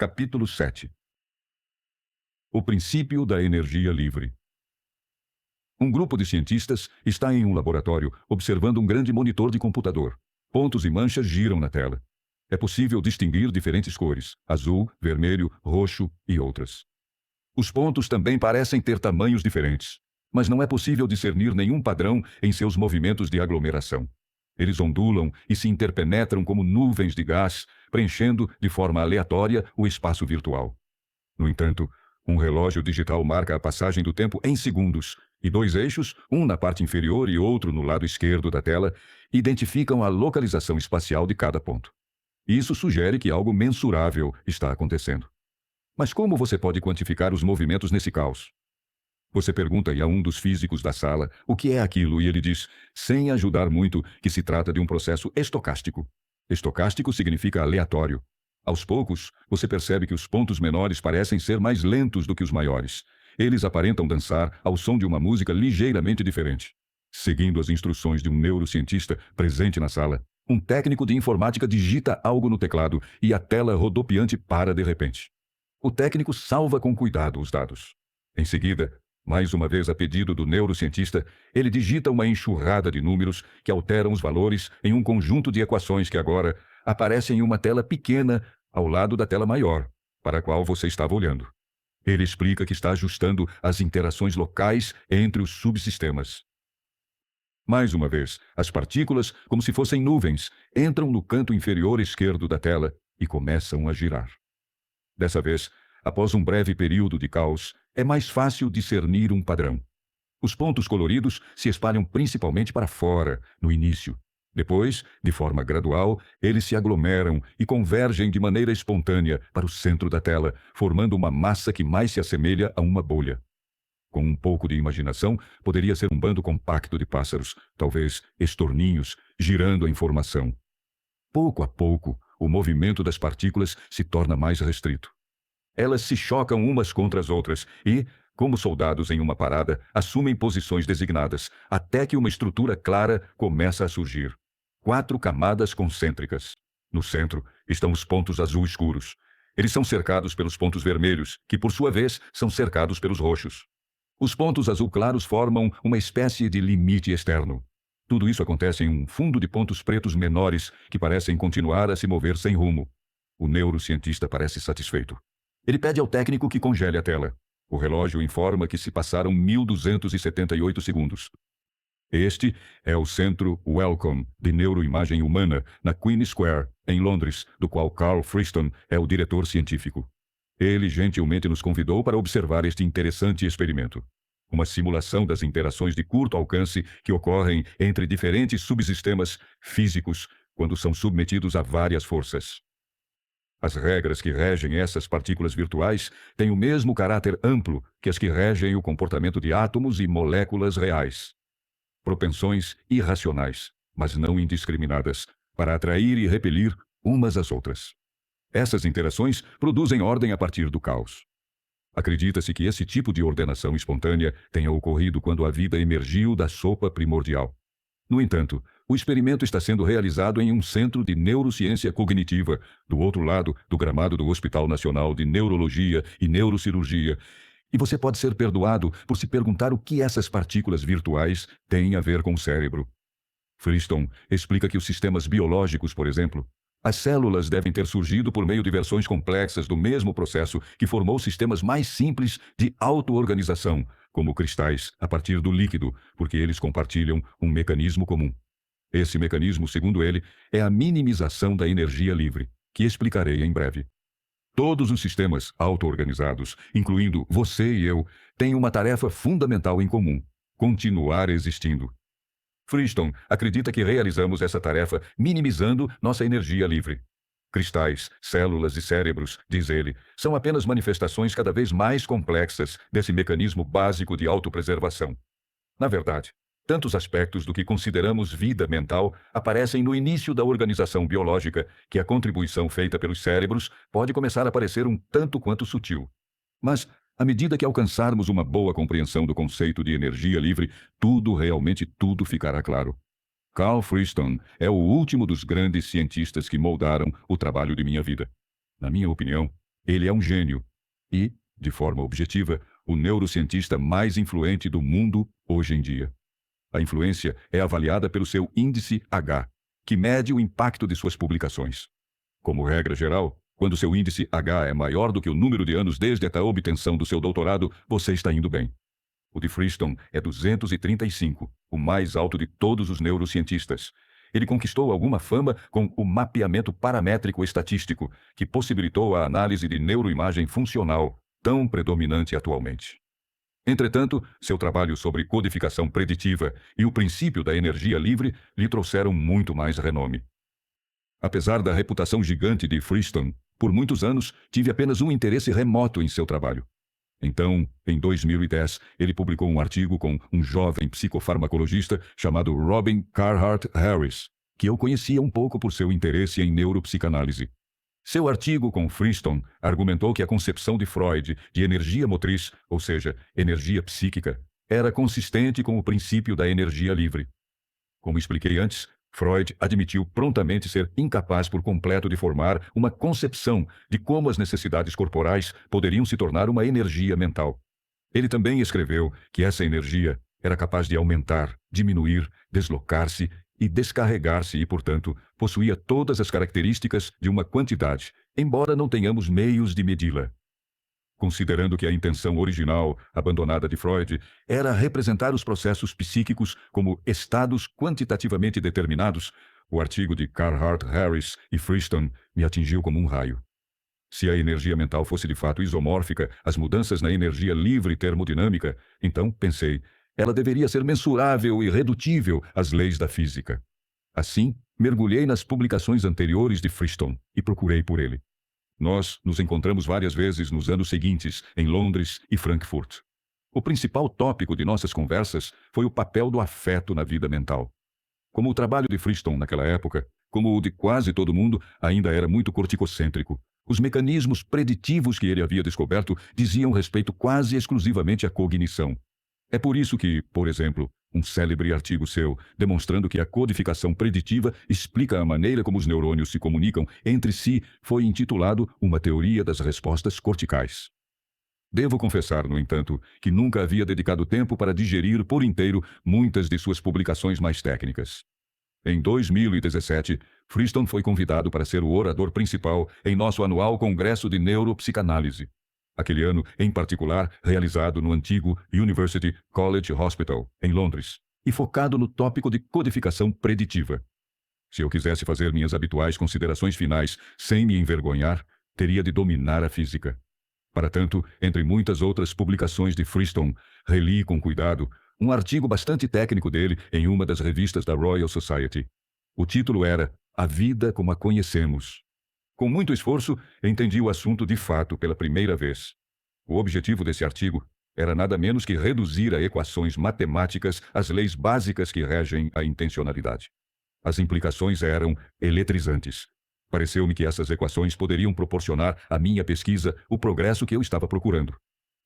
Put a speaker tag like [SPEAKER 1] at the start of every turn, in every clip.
[SPEAKER 1] Capítulo 7. O princípio da energia livre. Um grupo de cientistas está em um laboratório observando um grande monitor de computador. Pontos e manchas giram na tela. É possível distinguir diferentes cores: azul, vermelho, roxo e outras. Os pontos também parecem ter tamanhos diferentes, mas não é possível discernir nenhum padrão em seus movimentos de aglomeração. Eles ondulam e se interpenetram como nuvens de gás, preenchendo de forma aleatória o espaço virtual. No entanto, um relógio digital marca a passagem do tempo em segundos, e dois eixos, um na parte inferior e outro no lado esquerdo da tela, identificam a localização espacial de cada ponto. Isso sugere que algo mensurável está acontecendo. Mas como você pode quantificar os movimentos nesse caos? Você pergunta a um dos físicos da sala o que é aquilo e ele diz, sem ajudar muito, que se trata de um processo estocástico. Estocástico significa aleatório. Aos poucos, você percebe que os pontos menores parecem ser mais lentos do que os maiores. Eles aparentam dançar ao som de uma música ligeiramente diferente. Seguindo as instruções de um neurocientista presente na sala, um técnico de informática digita algo no teclado e a tela rodopiante para de repente. O técnico salva com cuidado os dados. Em seguida, mais uma vez a pedido do neurocientista, ele digita uma enxurrada de números que alteram os valores em um conjunto de equações que agora aparecem em uma tela pequena ao lado da tela maior, para a qual você estava olhando. Ele explica que está ajustando as interações locais entre os subsistemas. Mais uma vez, as partículas, como se fossem nuvens, entram no canto inferior esquerdo da tela e começam a girar. Dessa vez, após um breve período de caos, é mais fácil discernir um padrão. Os pontos coloridos se espalham principalmente para fora, no início. Depois, de forma gradual, eles se aglomeram e convergem de maneira espontânea para o centro da tela, formando uma massa que mais se assemelha a uma bolha. Com um pouco de imaginação, poderia ser um bando compacto de pássaros, talvez estorninhos, girando a informação. Pouco a pouco, o movimento das partículas se torna mais restrito. Elas se chocam umas contra as outras e, como soldados em uma parada, assumem posições designadas, até que uma estrutura clara começa a surgir. 4 camadas concêntricas. No centro estão os pontos azul escuros. Eles são cercados pelos pontos vermelhos, que por sua vez são cercados pelos roxos. Os pontos azul claros formam uma espécie de limite externo. Tudo isso acontece em um fundo de pontos pretos menores que parecem continuar a se mover sem rumo. O neurocientista parece satisfeito. Ele pede ao técnico que congele a tela. O relógio informa que se passaram 1.278 segundos. Este é o Centro Wellcome de Neuroimagem Humana, na Queen Square, em Londres, do qual Carl Friston é o diretor científico. Ele gentilmente nos convidou para observar este interessante experimento. Uma simulação das interações de curto alcance que ocorrem entre diferentes subsistemas físicos quando são submetidos a várias forças. As regras que regem essas partículas virtuais têm o mesmo caráter amplo que as que regem o comportamento de átomos e moléculas reais. Propensões irracionais, mas não indiscriminadas, para atrair e repelir umas às outras. Essas interações produzem ordem a partir do caos. Acredita-se que esse tipo de ordenação espontânea tenha ocorrido quando a vida emergiu da sopa primordial. No entanto, o experimento está sendo realizado em um centro de neurociência cognitiva, do outro lado do gramado do Hospital Nacional de Neurologia e Neurocirurgia, e você pode ser perdoado por se perguntar o que essas partículas virtuais têm a ver com o cérebro. Friston explica que os sistemas biológicos, por exemplo, as células devem ter surgido por meio de versões complexas do mesmo processo que formou sistemas mais simples de auto-organização, como cristais, a partir do líquido, porque eles compartilham um mecanismo comum. Esse mecanismo, segundo ele, é a minimização da energia livre, que explicarei em breve. Todos os sistemas auto-organizados, incluindo você e eu, têm uma tarefa fundamental em comum: continuar existindo. Friston acredita que realizamos essa tarefa minimizando nossa energia livre. Cristais, células e cérebros, diz ele, são apenas manifestações cada vez mais complexas desse mecanismo básico de autopreservação. Na verdade, tantos aspectos do que consideramos vida mental aparecem no início da organização biológica que a contribuição feita pelos cérebros pode começar a parecer um tanto quanto sutil. Mas, à medida que alcançarmos uma boa compreensão do conceito de energia livre, realmente tudo ficará claro. Carl Friston é o último dos grandes cientistas que moldaram o trabalho de minha vida. Na minha opinião, Ele é um gênio e, de forma objetiva, o neurocientista mais influente do mundo hoje em dia. A influência é avaliada pelo seu índice H, que mede o impacto de suas publicações. Como regra geral, quando seu índice H é maior do que o número de anos desde a obtenção do seu doutorado, você está indo bem. O de Freestone é 235, o mais alto de todos os neurocientistas. Ele conquistou alguma fama com o mapeamento paramétrico estatístico, que possibilitou a análise de neuroimagem funcional, tão predominante atualmente. Entretanto, seu trabalho sobre codificação preditiva e o princípio da energia livre lhe trouxeram muito mais renome. Apesar da reputação gigante de Freestone, por muitos anos tive apenas um interesse remoto em seu trabalho. Então, em 2010, ele publicou um artigo com um jovem psicofarmacologista chamado Robin Carhart Harris, que eu conhecia um pouco por seu interesse em neuropsicanálise. Seu artigo com Freestone argumentou que a concepção de Freud de energia motriz, ou seja, energia psíquica, era consistente com o princípio da energia livre. Como expliquei antes, Freud admitiu prontamente ser incapaz por completo de formar uma concepção de como as necessidades corporais poderiam se tornar uma energia mental. Ele também escreveu que essa energia era capaz de aumentar, diminuir, deslocar-se e descarregar-se e, portanto, possuía todas as características de uma quantidade, embora não tenhamos meios de medi-la. Considerando que a intenção original, abandonada de Freud, era representar os processos psíquicos como estados quantitativamente determinados, o artigo de Carhart Harris e Freestone me atingiu como um raio. Se a energia mental fosse de fato isomórfica às mudanças na energia livre termodinâmica, então, pensei, ela deveria ser mensurável e redutível às leis da física. Assim, mergulhei nas publicações anteriores de Freestone e procurei por ele. Nós nos encontramos várias vezes nos anos seguintes, em Londres e Frankfurt. O principal tópico de nossas conversas foi o papel do afeto na vida mental. Como o trabalho de Freestone naquela época, como o de quase todo mundo, ainda era muito corticocêntrico, os mecanismos preditivos que ele havia descoberto diziam respeito quase exclusivamente à cognição. É por isso que, por exemplo, um célebre artigo seu, demonstrando que a codificação preditiva explica a maneira como os neurônios se comunicam entre si, foi intitulado Uma Teoria das Respostas Corticais. Devo confessar, no entanto, que nunca havia dedicado tempo para digerir por inteiro muitas de suas publicações mais técnicas. Em 2017, Freestone foi convidado para ser o orador principal em nosso anual Congresso de Neuropsicanálise. Aquele ano, em particular, realizado no antigo University College Hospital, em Londres, e focado no tópico de codificação preditiva. Se eu quisesse fazer minhas habituais considerações finais sem me envergonhar, teria de dominar a física. Para tanto, entre muitas outras publicações de Freestone, reli com cuidado um artigo bastante técnico dele em uma das revistas da Royal Society. O título era A Vida como a Conhecemos. Com muito esforço, entendi o assunto de fato pela primeira vez. O objetivo desse artigo era nada menos que reduzir a equações matemáticas às leis básicas que regem a intencionalidade. As implicações eram eletrizantes. Pareceu-me que essas equações poderiam proporcionar à minha pesquisa o progresso que eu estava procurando.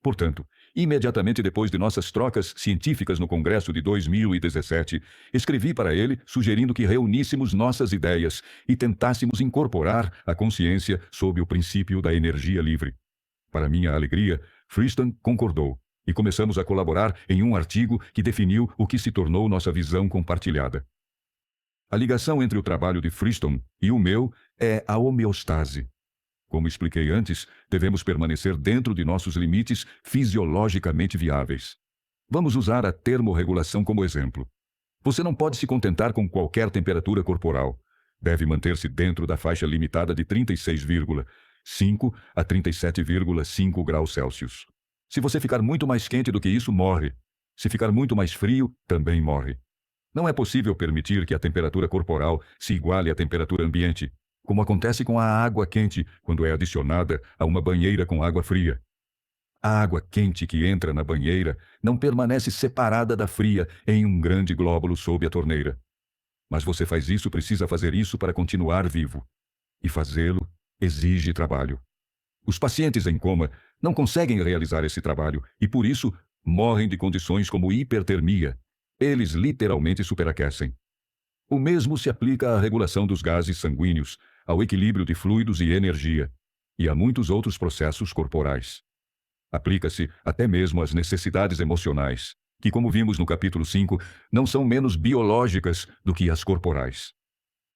[SPEAKER 1] Portanto, imediatamente depois de nossas trocas científicas no Congresso de 2017, escrevi para ele sugerindo que reuníssemos nossas ideias e tentássemos incorporar a consciência sob o princípio da energia livre. Para minha alegria, Freestone concordou e começamos a colaborar em um artigo que definiu o que se tornou nossa visão compartilhada. A ligação entre o trabalho de Freestone e o meu é a homeostase. Como expliquei antes, devemos permanecer dentro de nossos limites fisiologicamente viáveis. Vamos usar a termorregulação como exemplo. Você não pode se contentar com qualquer temperatura corporal. Deve manter-se dentro da faixa limitada de 36,5 a 37,5 graus Celsius. Se você ficar muito mais quente do que isso, morre. Se ficar muito mais frio, também morre. Não é possível permitir que a temperatura corporal se iguale à temperatura ambiente, como acontece com a água quente quando é adicionada a uma banheira com água fria. A água quente que entra na banheira não permanece separada da fria em um grande glóbulo sob a torneira. Mas você precisa fazer isso para continuar vivo. E fazê-lo exige trabalho. Os pacientes em coma não conseguem realizar esse trabalho e, por isso, morrem de condições como hipertermia. Eles literalmente superaquecem. O mesmo se aplica à regulação dos gases sanguíneos, ao equilíbrio de fluidos e energia. e a muitos outros processos corporais. Aplica-se até mesmo às necessidades emocionais, que, como vimos no capítulo 5, não são menos biológicas do que as corporais.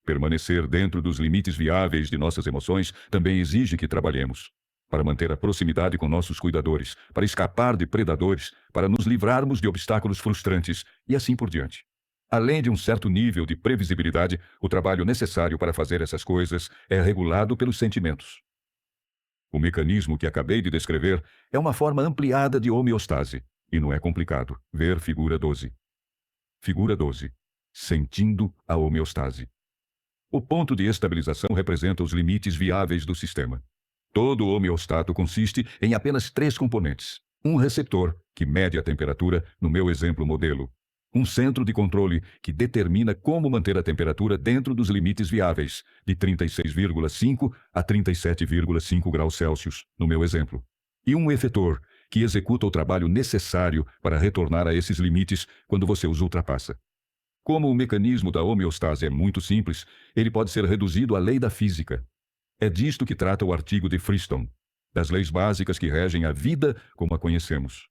[SPEAKER 1] Permanecer dentro dos limites viáveis de nossas emoções também exige que trabalhemos para manter a proximidade com nossos cuidadores, para escapar de predadores, para nos livrarmos de obstáculos frustrantes e assim por diante. Além de um certo nível de previsibilidade, o trabalho necessário para fazer essas coisas é regulado pelos sentimentos. O mecanismo que acabei de descrever é uma forma ampliada de homeostase, e não é complicado. Ver figura 12. Figura 12. Sentindo a homeostase. O ponto de estabilização representa os limites viáveis do sistema. Todo homeostato consiste em apenas 3 componentes. Um receptor, que mede a temperatura, no meu exemplo modelo. Um centro de controle, que determina como manter a temperatura dentro dos limites viáveis, de 36,5 a 37,5 graus Celsius, no meu exemplo. E um efetor, que executa o trabalho necessário para retornar a esses limites quando você os ultrapassa. Como o mecanismo da homeostase é muito simples, ele pode ser reduzido à lei da física. É disto que trata o artigo de Freestone, das leis básicas que regem a vida como a conhecemos.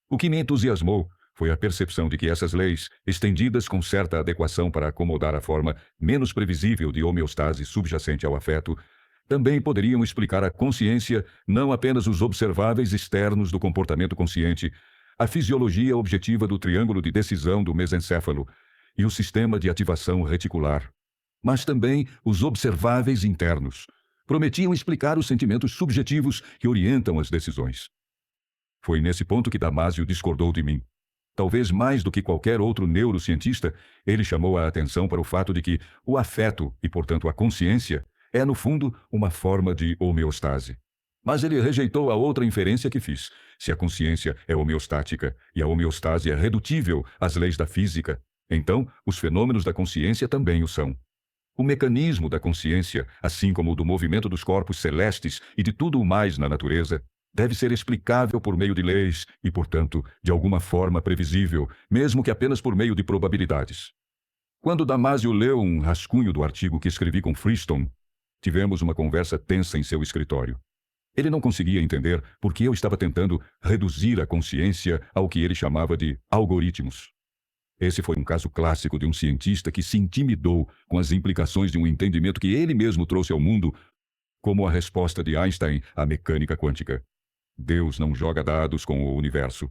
[SPEAKER 1] O que me entusiasmou foi a percepção de que essas leis, estendidas com certa adequação para acomodar a forma menos previsível de homeostase subjacente ao afeto, também poderiam explicar a consciência, não apenas os observáveis externos do comportamento consciente, a fisiologia objetiva do triângulo de decisão do mesencéfalo e o sistema de ativação reticular, mas também os observáveis internos. Prometiam explicar os sentimentos subjetivos que orientam as decisões. Foi nesse ponto que Damásio discordou de mim. Talvez mais do que qualquer outro neurocientista, ele chamou a atenção para o fato de que o afeto, e portanto a consciência, é no fundo uma forma de homeostase. Mas ele rejeitou a outra inferência que fiz. Se a consciência é homeostática e a homeostase é redutível às leis da física, então os fenômenos da consciência também o são. O mecanismo da consciência, assim como o do movimento dos corpos celestes e de tudo o mais na natureza, deve ser explicável por meio de leis e, portanto, de alguma forma previsível, mesmo que apenas por meio de probabilidades. Quando Damásio leu um rascunho do artigo que escrevi com Freestone, tivemos uma conversa tensa em seu escritório. Ele não conseguia entender por que eu estava tentando reduzir a consciência ao que ele chamava de algoritmos. Esse foi um caso clássico de um cientista que se intimidou com as implicações de um entendimento que ele mesmo trouxe ao mundo, como a resposta de Einstein à mecânica quântica. Deus não joga dados com o universo.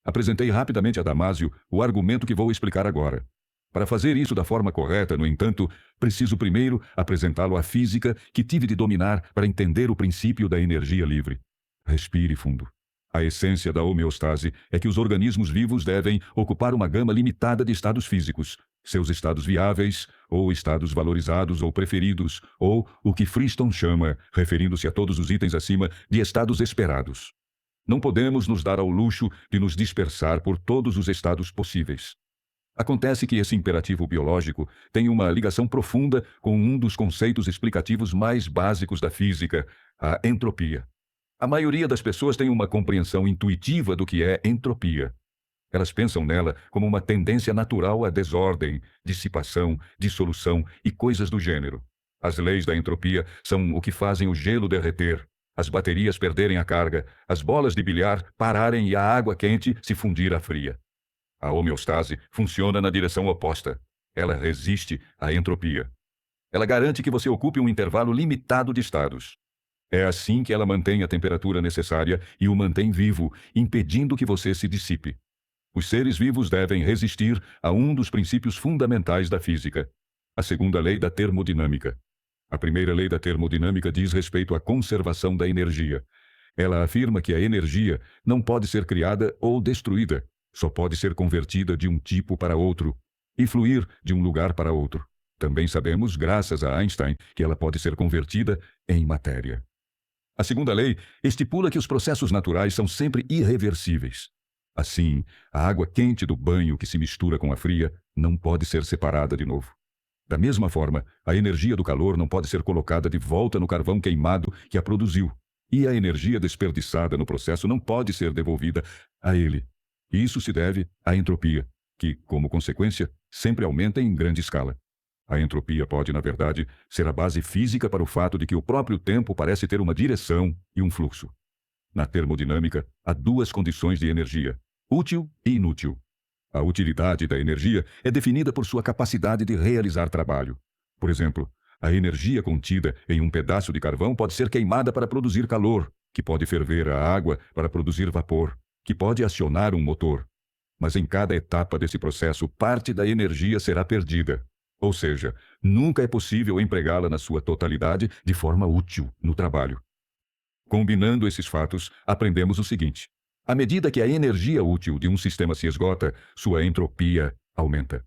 [SPEAKER 1] Apresentei rapidamente a Damásio o argumento que vou explicar agora. Para fazer isso da forma correta, no entanto, preciso primeiro apresentá-lo à física que tive de dominar para entender o princípio da energia livre. Respire fundo. A essência da homeostase é que os organismos vivos devem ocupar uma gama limitada de estados físicos, seus estados viáveis, ou estados valorizados ou preferidos, ou o que Freestone chama, referindo-se a todos os itens acima, de estados esperados. Não podemos nos dar ao luxo de nos dispersar por todos os estados possíveis. Acontece que esse imperativo biológico tem uma ligação profunda com um dos conceitos explicativos mais básicos da física, a entropia. A maioria das pessoas tem uma compreensão intuitiva do que é entropia. Elas pensam nela como uma tendência natural à desordem, dissipação, dissolução e coisas do gênero. As leis da entropia são o que fazem o gelo derreter, as baterias perderem a carga, as bolas de bilhar pararem e a água quente se fundir à fria. A homeostase funciona na direção oposta. Ela resiste à entropia. Ela garante que você ocupe um intervalo limitado de estados. É assim que ela mantém a temperatura necessária e o mantém vivo, impedindo que você se dissipe. Os seres vivos devem resistir a um dos princípios fundamentais da física, a segunda lei da termodinâmica. A primeira lei da termodinâmica diz respeito à conservação da energia. Ela afirma que a energia não pode ser criada ou destruída, só pode ser convertida de um tipo para outro e fluir de um lugar para outro. Também sabemos, graças a Einstein, que ela pode ser convertida em matéria. A segunda lei estipula que os processos naturais são sempre irreversíveis. Assim, a água quente do banho que se mistura com a fria não pode ser separada de novo. Da mesma forma, a energia do calor não pode ser colocada de volta no carvão queimado que a produziu, e a energia desperdiçada no processo não pode ser devolvida a ele. Isso se deve à entropia, que, como consequência, sempre aumenta em grande escala. A entropia pode, na verdade, ser a base física para o fato de que o próprio tempo parece ter uma direção e um fluxo. Na termodinâmica, há duas condições de energia: útil e inútil. A utilidade da energia é definida por sua capacidade de realizar trabalho. Por exemplo, a energia contida em um pedaço de carvão pode ser queimada para produzir calor, que pode ferver a água para produzir vapor, que pode acionar um motor. Mas em cada etapa desse processo, parte da energia será perdida. Ou seja, nunca é possível empregá-la na sua totalidade de forma útil no trabalho. Combinando esses fatos, aprendemos o seguinte: à medida que a energia útil de um sistema se esgota, sua entropia aumenta.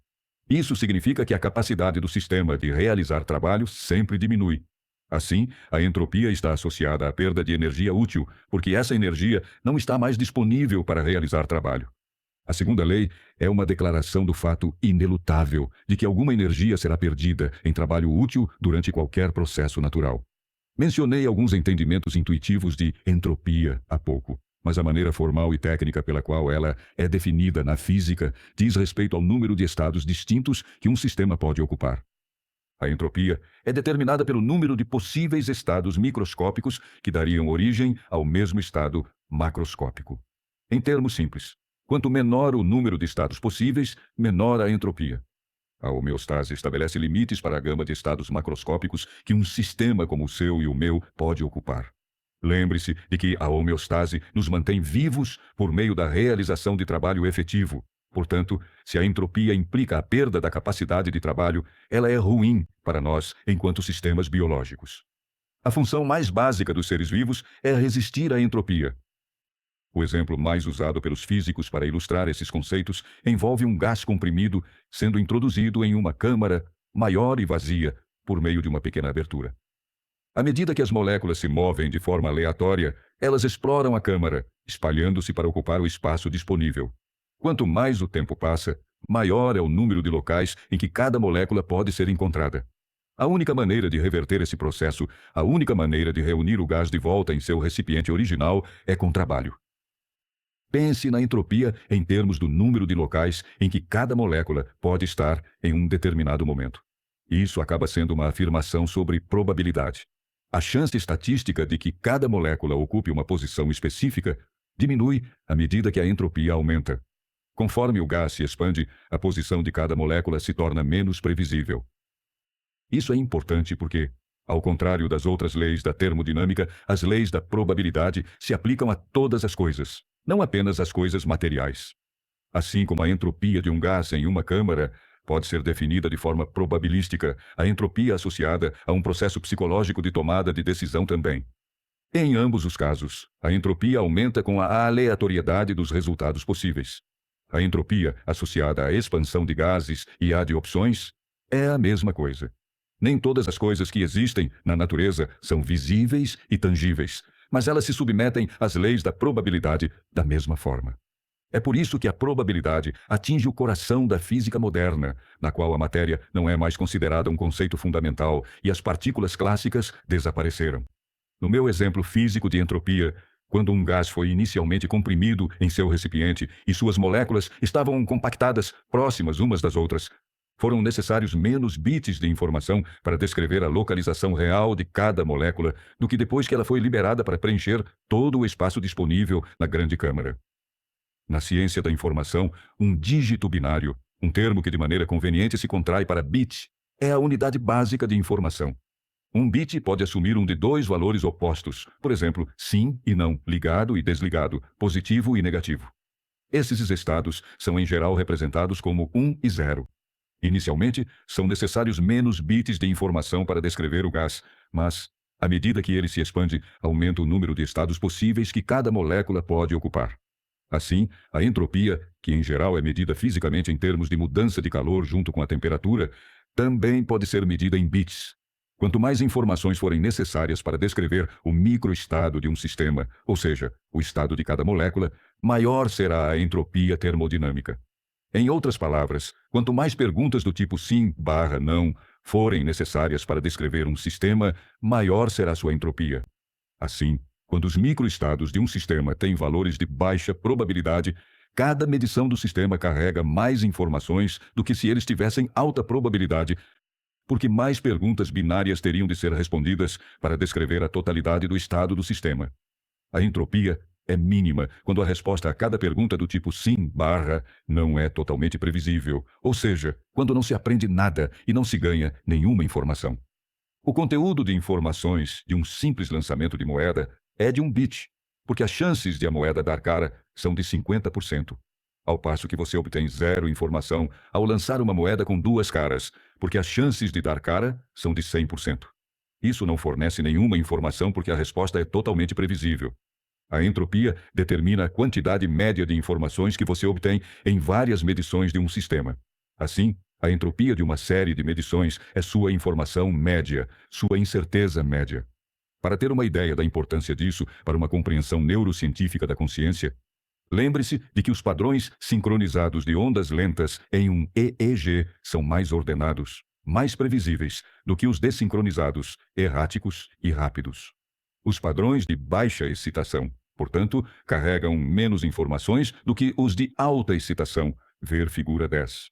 [SPEAKER 1] Isso significa que a capacidade do sistema de realizar trabalho sempre diminui. Assim, a entropia está associada à perda de energia útil, porque essa energia não está mais disponível para realizar trabalho. A segunda lei é uma declaração do fato inelutável de que alguma energia será perdida em trabalho útil durante qualquer processo natural. Mencionei alguns entendimentos intuitivos de entropia há pouco, mas a maneira formal e técnica pela qual ela é definida na física diz respeito ao número de estados distintos que um sistema pode ocupar. A entropia é determinada pelo número de possíveis estados microscópicos que dariam origem ao mesmo estado macroscópico. Em termos simples, quanto menor o número de estados possíveis, menor a entropia. A homeostase estabelece limites para a gama de estados macroscópicos que um sistema como o seu e o meu pode ocupar. Lembre-se de que a homeostase nos mantém vivos por meio da realização de trabalho efetivo. Portanto, se a entropia implica a perda da capacidade de trabalho, ela é ruim para nós enquanto sistemas biológicos. A função mais básica dos seres vivos é resistir à entropia. O exemplo mais usado pelos físicos para ilustrar esses conceitos envolve um gás comprimido sendo introduzido em uma câmara maior e vazia por meio de uma pequena abertura. À medida que as moléculas se movem de forma aleatória, elas exploram a câmara, espalhando-se para ocupar o espaço disponível. Quanto mais o tempo passa, maior é o número de locais em que cada molécula pode ser encontrada. A única maneira de reverter esse processo, a única maneira de reunir o gás de volta em seu recipiente original é com trabalho. Pense na entropia em termos do número de locais em que cada molécula pode estar em um determinado momento. Isso acaba sendo uma afirmação sobre probabilidade. A chance estatística de que cada molécula ocupe uma posição específica diminui à medida que a entropia aumenta. Conforme o gás se expande, a posição de cada molécula se torna menos previsível. Isso é importante porque, ao contrário das outras leis da termodinâmica, as leis da probabilidade se aplicam a todas as coisas, não apenas às coisas materiais. Assim como a entropia de um gás em uma câmara pode ser definida de forma probabilística, a entropia associada a um processo psicológico de tomada de decisão também. Em ambos os casos, a entropia aumenta com a aleatoriedade dos resultados possíveis. A entropia associada à expansão de gases e à de opções é a mesma coisa. Nem todas as coisas que existem na natureza são visíveis e tangíveis, mas elas se submetem às leis da probabilidade da mesma forma. É por isso que a probabilidade atinge o coração da física moderna, na qual a matéria não é mais considerada um conceito fundamental e as partículas clássicas desapareceram. No meu exemplo físico de entropia, quando um gás foi inicialmente comprimido em seu recipiente e suas moléculas estavam compactadas próximas umas das outras, foram necessários menos bits de informação para descrever a localização real de cada molécula do que depois que ela foi liberada para preencher todo o espaço disponível na grande câmara. Na ciência da informação, um dígito binário, um termo que de maneira conveniente se contrai para bit, é a unidade básica de informação. Um bit pode assumir um de dois valores opostos, por exemplo, sim e não, ligado e desligado, positivo e negativo. Esses estados são em geral representados como 1 e 0. Inicialmente, são necessários menos bits de informação para descrever o gás, mas, à medida que ele se expande, aumenta o número de estados possíveis que cada molécula pode ocupar. Assim, a entropia, que em geral é medida fisicamente em termos de mudança de calor junto com a temperatura, também pode ser medida em bits. Quanto mais informações forem necessárias para descrever o microestado de um sistema, ou seja, o estado de cada molécula, maior será a entropia termodinâmica. Em outras palavras, quanto mais perguntas do tipo sim/não forem necessárias para descrever um sistema, maior será sua entropia. Assim, quando os microestados de um sistema têm valores de baixa probabilidade, cada medição do sistema carrega mais informações do que se eles tivessem alta probabilidade, porque mais perguntas binárias teriam de ser respondidas para descrever a totalidade do estado do sistema. A entropia é mínima quando a resposta a cada pergunta do tipo sim barra não é totalmente previsível, ou seja, quando não se aprende nada e não se ganha nenhuma informação. O conteúdo de informações de um simples lançamento de moeda é de 1 bit, porque as chances de a moeda dar cara são de 50%, ao passo que você obtém zero informação ao lançar uma moeda com 2 caras, porque as chances de dar cara são de 100%. Isso não fornece nenhuma informação porque a resposta é totalmente previsível. A entropia determina a quantidade média de informações que você obtém em várias medições de um sistema. Assim, a entropia de uma série de medições é sua informação média, sua incerteza média. Para ter uma ideia da importância disso para uma compreensão neurocientífica da consciência, lembre-se de que os padrões sincronizados de ondas lentas em um EEG são mais ordenados, mais previsíveis do que os desincronizados, erráticos e rápidos. Os padrões de baixa excitação, portanto, carregam menos informações do que os de alta excitação, ver figura 10.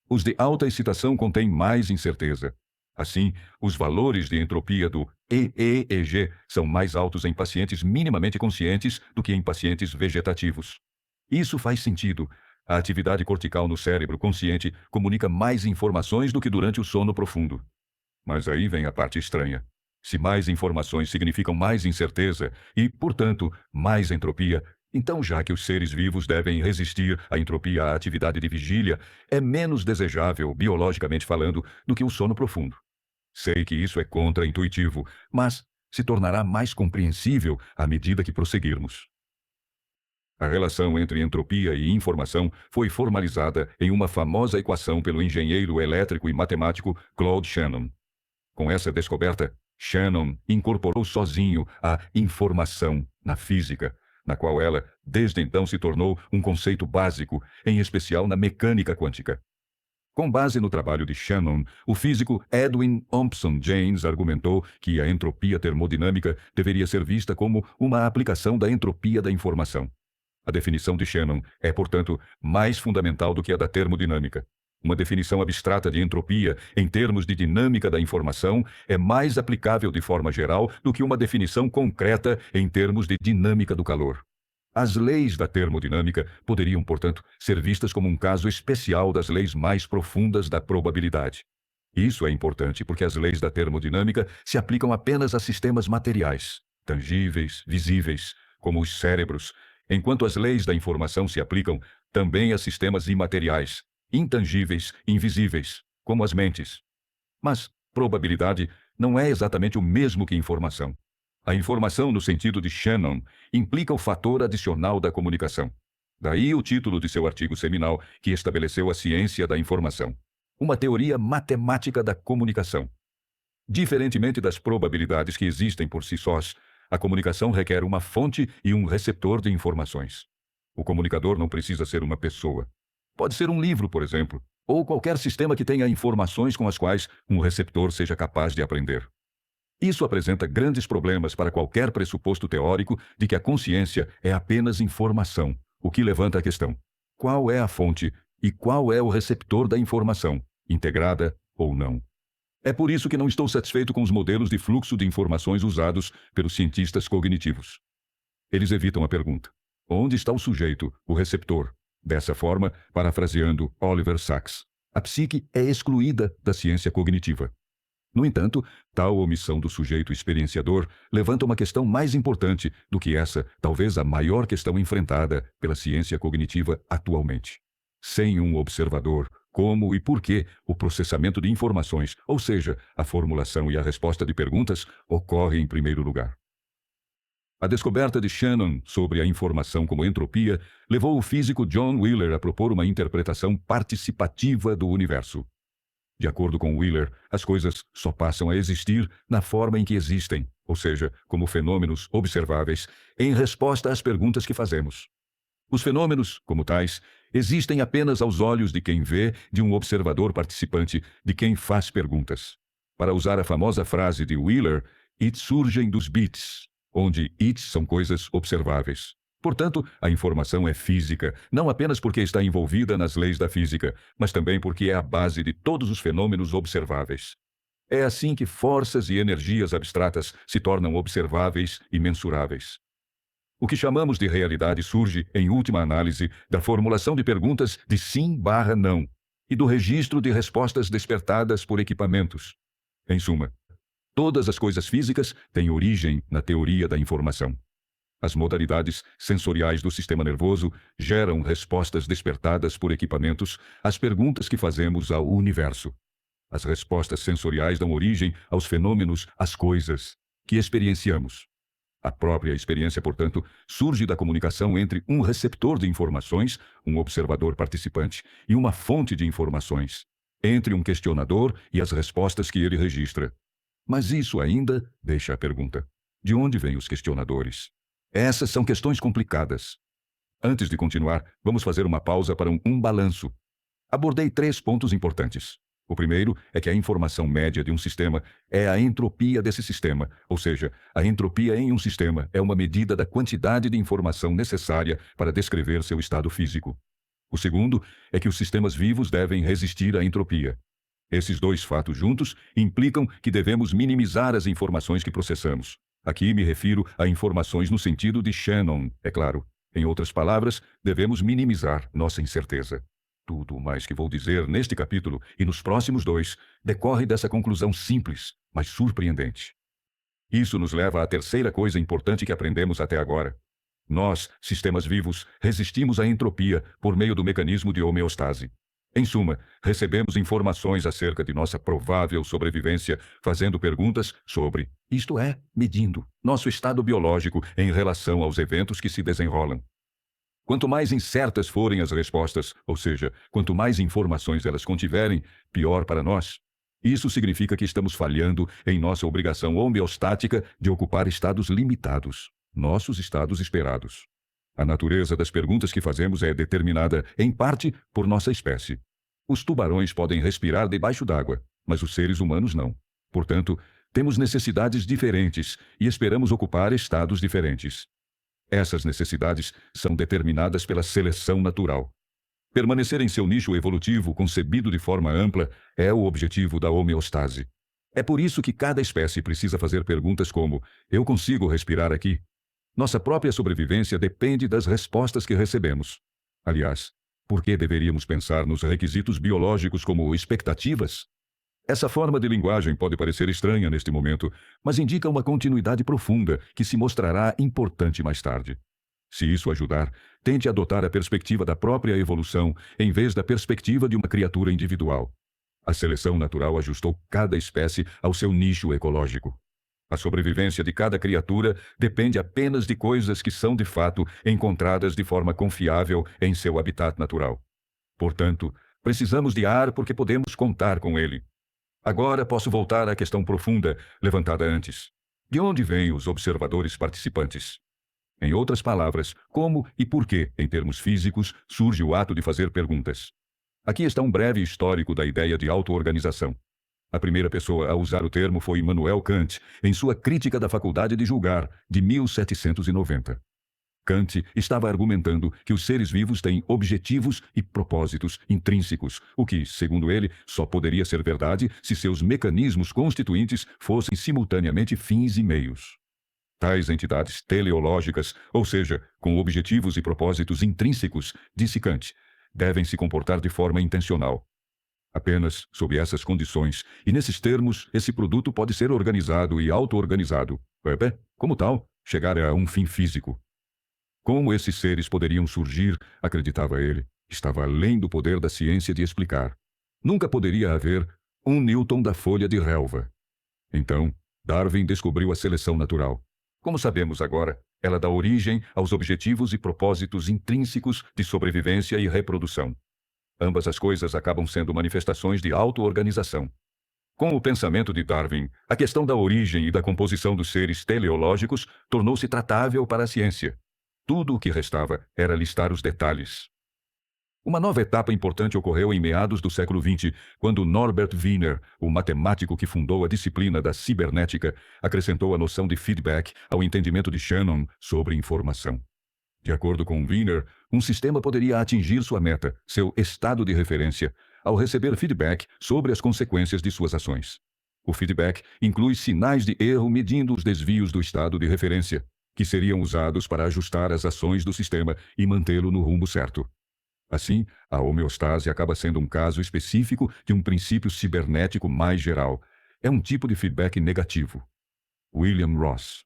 [SPEAKER 1] Os de alta excitação contêm mais incerteza. Assim, os valores de entropia do EEG são mais altos em pacientes minimamente conscientes do que em pacientes vegetativos. Isso faz sentido. A atividade cortical no cérebro consciente comunica mais informações do que durante o sono profundo. Mas aí vem a parte estranha. Se mais informações significam mais incerteza e, portanto, mais entropia, então, já que os seres vivos devem resistir à entropia à atividade de vigília, é menos desejável, biologicamente falando, do que o sono profundo. Sei que isso é contra-intuitivo, mas se tornará mais compreensível à medida que prosseguirmos. A relação entre entropia e informação foi formalizada em uma famosa equação pelo engenheiro elétrico e matemático Claude Shannon. Com essa descoberta, Shannon incorporou sozinho a informação na física, na qual ela, desde então, se tornou um conceito básico, em especial na mecânica quântica. Com base no trabalho de Shannon, o físico Edwin Thompson James argumentou que a entropia termodinâmica deveria ser vista como uma aplicação da entropia da informação. A definição de Shannon é, portanto, mais fundamental do que a da termodinâmica. Uma definição abstrata de entropia, em termos de dinâmica da informação, é mais aplicável de forma geral do que uma definição concreta em termos de dinâmica do calor. As leis da termodinâmica poderiam, portanto, ser vistas como um caso especial das leis mais profundas da probabilidade. Isso é importante porque as leis da termodinâmica se aplicam apenas a sistemas materiais, tangíveis, visíveis, como os cérebros, enquanto as leis da informação se aplicam também a sistemas imateriais, intangíveis, invisíveis, como as mentes. Mas probabilidade não é exatamente o mesmo que informação. A informação, no sentido de Shannon, implica o fator adicional da comunicação. Daí o título de seu artigo seminal, que estabeleceu a ciência da informação, uma teoria matemática da comunicação. Diferentemente das probabilidades que existem por si sós, a comunicação requer uma fonte e um receptor de informações. O comunicador não precisa ser uma pessoa. Pode ser um livro, por exemplo, ou qualquer sistema que tenha informações com as quais um receptor seja capaz de aprender. Isso apresenta grandes problemas para qualquer pressuposto teórico de que a consciência é apenas informação, o que levanta a questão: qual é a fonte e qual é o receptor da informação, integrada ou não? É por isso que não estou satisfeito com os modelos de fluxo de informações usados pelos cientistas cognitivos. Eles evitam a pergunta: onde está o sujeito, o receptor? Dessa forma, parafraseando Oliver Sacks, a psique é excluída da ciência cognitiva. No entanto, tal omissão do sujeito experienciador levanta uma questão mais importante do que essa, talvez a maior questão enfrentada pela ciência cognitiva atualmente. Sem um observador, como e por que o processamento de informações, ou seja, a formulação e a resposta de perguntas, ocorre em primeiro lugar. A descoberta de Shannon sobre a informação como entropia levou o físico John Wheeler a propor uma interpretação participativa do universo. De acordo com Wheeler, as coisas só passam a existir na forma em que existem, ou seja, como fenômenos observáveis, em resposta às perguntas que fazemos. Os fenômenos, como tais, existem apenas aos olhos de quem vê, de um observador participante, de quem faz perguntas. Para usar a famosa frase de Wheeler, "it surgem dos bits", onde its são coisas observáveis. Portanto, a informação é física, não apenas porque está envolvida nas leis da física, mas também porque é a base de todos os fenômenos observáveis. É assim que forças e energias abstratas se tornam observáveis e mensuráveis. O que chamamos de realidade surge, em última análise, da formulação de perguntas de sim/não e do registro de respostas despertadas por equipamentos. Em suma, todas as coisas físicas têm origem na teoria da informação. As modalidades sensoriais do sistema nervoso geram respostas despertadas por equipamentos às perguntas que fazemos ao universo. As respostas sensoriais dão origem aos fenômenos, às coisas, que experienciamos. A própria experiência, portanto, surge da comunicação entre um receptor de informações, um observador participante, e uma fonte de informações, entre um questionador e as respostas que ele registra. Mas isso ainda deixa a pergunta: de onde vêm os questionadores? Essas são questões complicadas. Antes de continuar, vamos fazer uma pausa para um balanço. Abordei 3 pontos importantes. O primeiro é que a informação média de um sistema é a entropia desse sistema, ou seja, a entropia em um sistema é uma medida da quantidade de informação necessária para descrever seu estado físico. O segundo é que os sistemas vivos devem resistir à entropia. Esses 2 fatos juntos implicam que devemos minimizar as informações que processamos. Aqui me refiro a informações no sentido de Shannon, é claro. Em outras palavras, devemos minimizar nossa incerteza. Tudo o mais que vou dizer neste capítulo e nos próximos 2 decorre dessa conclusão simples, mas surpreendente. Isso nos leva à terceira coisa importante que aprendemos até agora. Nós, sistemas vivos, resistimos à entropia por meio do mecanismo de homeostase. Em suma, recebemos informações acerca de nossa provável sobrevivência, fazendo perguntas sobre, isto é, medindo, nosso estado biológico em relação aos eventos que se desenrolam. Quanto mais incertas forem as respostas, ou seja, quanto mais informações elas contiverem, pior para nós. Isso significa que estamos falhando em nossa obrigação homeostática de ocupar estados limitados, nossos estados esperados. A natureza das perguntas que fazemos é determinada, em parte, por nossa espécie. Os tubarões podem respirar debaixo d'água, mas os seres humanos não. Portanto, temos necessidades diferentes e esperamos ocupar estados diferentes. Essas necessidades são determinadas pela seleção natural. Permanecer em seu nicho evolutivo concebido de forma ampla é o objetivo da homeostase. É por isso que cada espécie precisa fazer perguntas como: eu consigo respirar aqui? Nossa própria sobrevivência depende das respostas que recebemos. Aliás, por que deveríamos pensar nos requisitos biológicos como expectativas? Essa forma de linguagem pode parecer estranha neste momento, mas indica uma continuidade profunda que se mostrará importante mais tarde. Se isso ajudar, tente adotar a perspectiva da própria evolução em vez da perspectiva de uma criatura individual. A seleção natural ajustou cada espécie ao seu nicho ecológico. A sobrevivência de cada criatura depende apenas de coisas que são de fato encontradas de forma confiável em seu habitat natural. Portanto, precisamos de ar porque podemos contar com ele. Agora posso voltar à questão profunda levantada antes. De onde vêm os observadores participantes? Em outras palavras, como e por que, em termos físicos, surge o ato de fazer perguntas? Aqui está um breve histórico da ideia de auto-organização. A primeira pessoa a usar o termo foi Immanuel Kant, em sua Crítica da Faculdade de Julgar, de 1790. Kant estava argumentando que os seres vivos têm objetivos e propósitos intrínsecos, o que, segundo ele, só poderia ser verdade se seus mecanismos constituintes fossem simultaneamente fins e meios. Tais entidades teleológicas, ou seja, com objetivos e propósitos intrínsecos, disse Kant, devem se comportar de forma intencional. Apenas sob essas condições, e nesses termos, esse produto pode ser organizado e auto-organizado. Como tal, chegar a um fim físico. Como esses seres poderiam surgir, acreditava ele, estava além do poder da ciência de explicar. Nunca poderia haver um Newton da folha de relva. Então, Darwin descobriu a seleção natural. Como sabemos agora, ela dá origem aos objetivos e propósitos intrínsecos de sobrevivência e reprodução. Ambas as coisas acabam sendo manifestações de auto-organização. Com o pensamento de Darwin, a questão da origem e da composição dos seres teleológicos tornou-se tratável para a ciência. Tudo o que restava era listar os detalhes. Uma nova etapa importante ocorreu em meados do século XX, quando Norbert Wiener, o matemático que fundou a disciplina da cibernética, acrescentou a noção de feedback ao entendimento de Shannon sobre informação. De acordo com Wiener, um sistema poderia atingir sua meta, seu estado de referência, ao receber feedback sobre as consequências de suas ações. O feedback inclui sinais de erro medindo os desvios do estado de referência, que seriam usados para ajustar as ações do sistema e mantê-lo no rumo certo. Assim, a homeostase acaba sendo um caso específico de um princípio cibernético mais geral. É um tipo de feedback negativo. William Ross.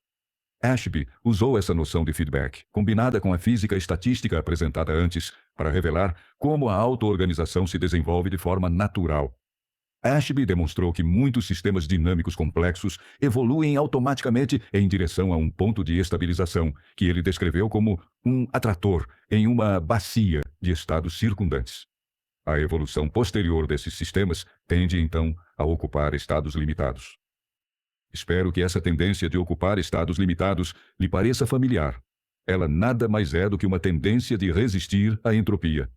[SPEAKER 1] Ashby usou essa noção de feedback, combinada com a física estatística apresentada antes, para revelar como a auto-organização se desenvolve de forma natural. Ashby demonstrou que muitos sistemas dinâmicos complexos evoluem automaticamente em direção a um ponto de estabilização, que ele descreveu como um atrator em uma bacia de estados circundantes. A evolução posterior desses sistemas tende, então, a ocupar estados limitados. Espero que essa tendência de ocupar estados limitados lhe pareça familiar. Ela nada mais é do que uma tendência de resistir à entropia.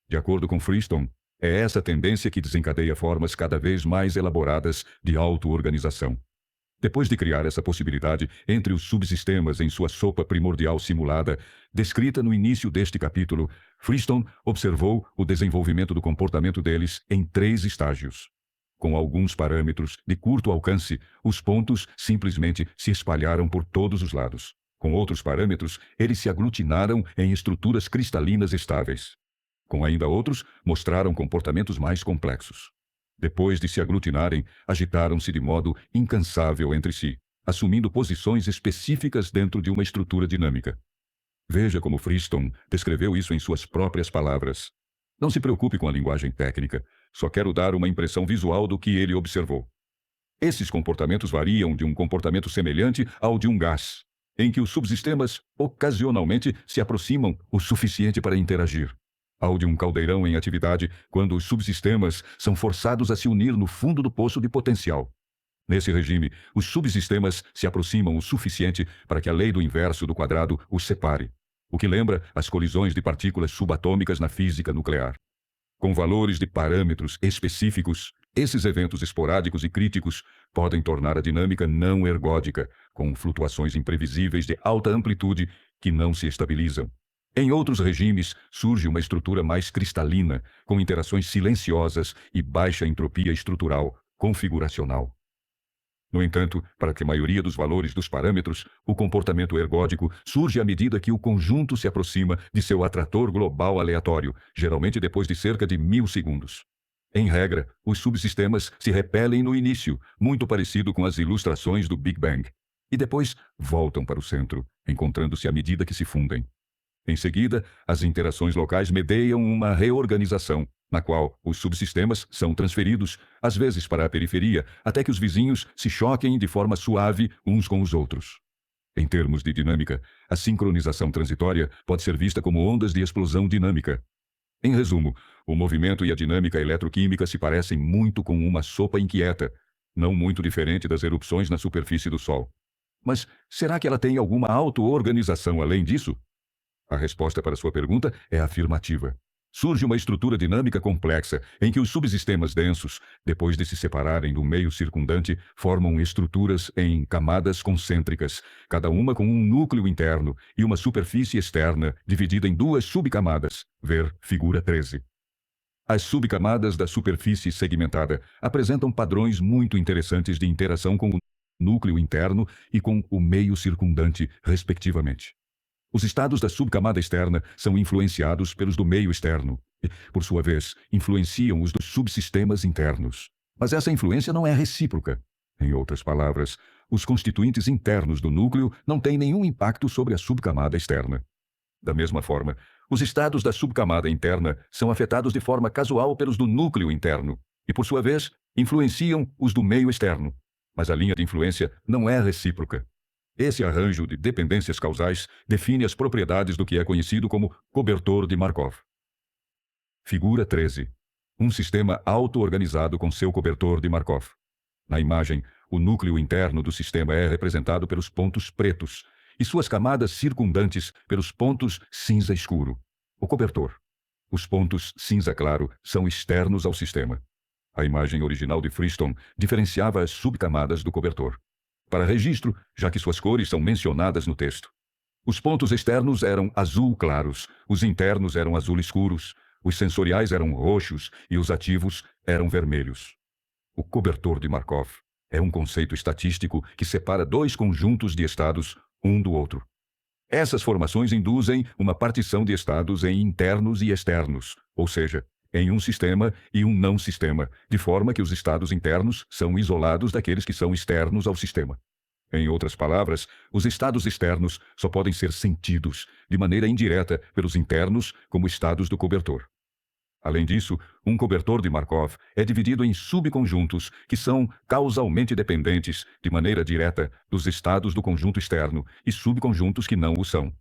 [SPEAKER 1] De acordo com Friston, é essa tendência que desencadeia formas cada vez mais elaboradas de auto-organização. Depois de criar essa possibilidade entre os subsistemas em sua sopa primordial simulada, descrita no início deste capítulo, Friston observou o desenvolvimento do comportamento deles em 3 estágios. Com alguns parâmetros de curto alcance, os pontos simplesmente se espalharam por todos os lados. Com outros parâmetros, eles se aglutinaram em estruturas cristalinas estáveis. Com ainda outros, mostraram comportamentos mais complexos. Depois de se aglutinarem, agitaram-se de modo incansável entre si, assumindo posições específicas dentro de uma estrutura dinâmica. Veja como Friston descreveu isso em suas próprias palavras. Não se preocupe com a linguagem técnica, só quero dar uma impressão visual do que ele observou. Esses comportamentos variam de um comportamento semelhante ao de um gás, em que os subsistemas ocasionalmente se aproximam o suficiente para interagir, ao de um caldeirão em atividade, quando os subsistemas são forçados a se unir no fundo do poço de potencial. Nesse regime, os subsistemas se aproximam o suficiente para que a lei do inverso do quadrado os separe, o que lembra as colisões de partículas subatômicas na física nuclear. Com valores de parâmetros específicos, esses eventos esporádicos e críticos podem tornar a dinâmica não ergódica, com flutuações imprevisíveis de alta amplitude que não se estabilizam. Em outros regimes, surge uma estrutura mais cristalina, com interações silenciosas e baixa entropia estrutural, configuracional. No entanto, para que a maioria dos valores dos parâmetros, o comportamento ergódico surge à medida que o conjunto se aproxima de seu atrator global aleatório, geralmente depois de cerca de 1000 segundos. Em regra, os subsistemas se repelem no início, muito parecido com as ilustrações do Big Bang, e depois voltam para o centro, encontrando-se à medida que se fundem. Em seguida, as interações locais medeiam uma reorganização, na qual os subsistemas são transferidos, às vezes para a periferia, até que os vizinhos se choquem de forma suave uns com os outros. Em termos de dinâmica, a sincronização transitória pode ser vista como ondas de explosão dinâmica. Em resumo, o movimento e a dinâmica eletroquímica se parecem muito com uma sopa inquieta, não muito diferente das erupções na superfície do Sol. Mas será que ela tem alguma auto-organização além disso? A resposta para sua pergunta é afirmativa. Surge uma estrutura dinâmica complexa em que os subsistemas densos, depois de se separarem do meio circundante, formam estruturas em camadas concêntricas, cada uma com um núcleo interno e uma superfície externa dividida em 2 subcamadas. Ver figura 13. As subcamadas da superfície segmentada apresentam padrões muito interessantes de interação com o núcleo interno e com o meio circundante, respectivamente. Os estados da subcamada externa são influenciados pelos do meio externo e, por sua vez, influenciam os dos subsistemas internos. Mas essa influência não é recíproca. Em outras palavras, os constituintes internos do núcleo não têm nenhum impacto sobre a subcamada externa. Da mesma forma, os estados da subcamada interna são afetados de forma casual pelos do núcleo interno e, por sua vez, influenciam os do meio externo. Mas a linha de influência não é recíproca. Esse arranjo de dependências causais define as propriedades do que é conhecido como cobertor de Markov. Figura 13. Um sistema auto-organizado com seu cobertor de Markov. Na imagem, o núcleo interno do sistema é representado pelos pontos pretos e suas camadas circundantes pelos pontos cinza escuro. O cobertor. Os pontos cinza claro são externos ao sistema. A imagem original de Friston diferenciava as subcamadas do cobertor. Para registro, já que suas cores são mencionadas no texto. Os pontos externos eram azul claros, os internos eram azul escuros, os sensoriais eram roxos e os ativos eram vermelhos. O cobertor de Markov é um conceito estatístico que separa dois conjuntos de estados um do outro. Essas formações induzem uma partição de estados em internos e externos, ou seja, em um sistema e um não sistema, de forma que os estados internos são isolados daqueles que são externos ao sistema. Em outras palavras, os estados externos só podem ser sentidos, de maneira indireta, pelos internos como estados do cobertor. Além disso, um cobertor de Markov é dividido em subconjuntos que são causalmente dependentes, de maneira direta, dos estados do conjunto externo e subconjuntos que não o são.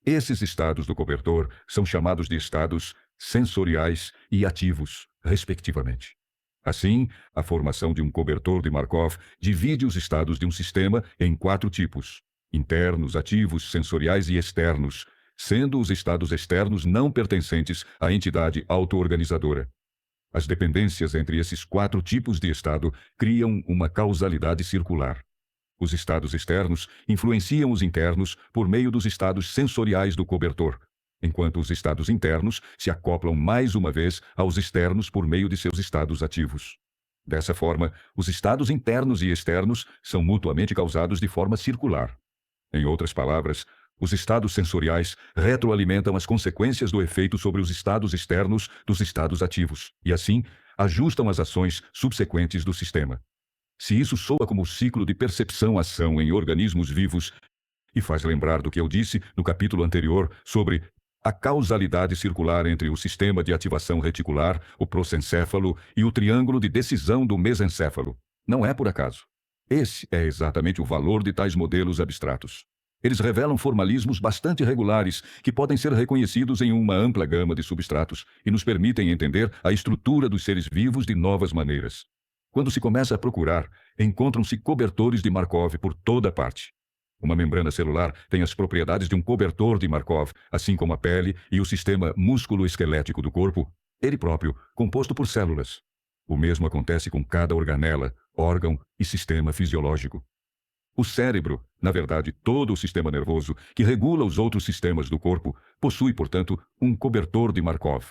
[SPEAKER 1] Esses estados do cobertor são chamados de estados sensoriais e ativos, respectivamente. Assim, a formação de um cobertor de Markov divide os estados de um sistema em 4 tipos: internos, ativos, sensoriais e externos, sendo os estados externos não pertencentes à entidade auto-organizadora. As dependências entre esses 4 tipos de estado criam uma causalidade circular. Os estados externos influenciam os internos por meio dos estados sensoriais do cobertor, enquanto os estados internos se acoplam mais uma vez aos externos por meio de seus estados ativos. Dessa forma, os estados internos e externos são mutuamente causados de forma circular. Em outras palavras, os estados sensoriais retroalimentam as consequências do efeito sobre os estados externos dos estados ativos, e assim, ajustam as ações subsequentes do sistema. Se isso soa como o ciclo de percepção-ação em organismos vivos, e faz lembrar do que eu disse no capítulo anterior sobre a causalidade circular entre o sistema de ativação reticular, o prosencéfalo, e o triângulo de decisão do mesencéfalo, não é por acaso. Esse é exatamente o valor de tais modelos abstratos. Eles revelam formalismos bastante regulares que podem ser reconhecidos em uma ampla gama de substratos e nos permitem entender a estrutura dos seres vivos de novas maneiras. Quando se começa a procurar, encontram-se cobertores de Markov por toda parte. Uma membrana celular tem as propriedades de um cobertor de Markov, assim como a pele e o sistema músculo-esquelético do corpo, ele próprio, composto por células. O mesmo acontece com cada organela, órgão e sistema fisiológico. O cérebro, na verdade todo o sistema nervoso, que regula os outros sistemas do corpo, possui, portanto, um cobertor de Markov.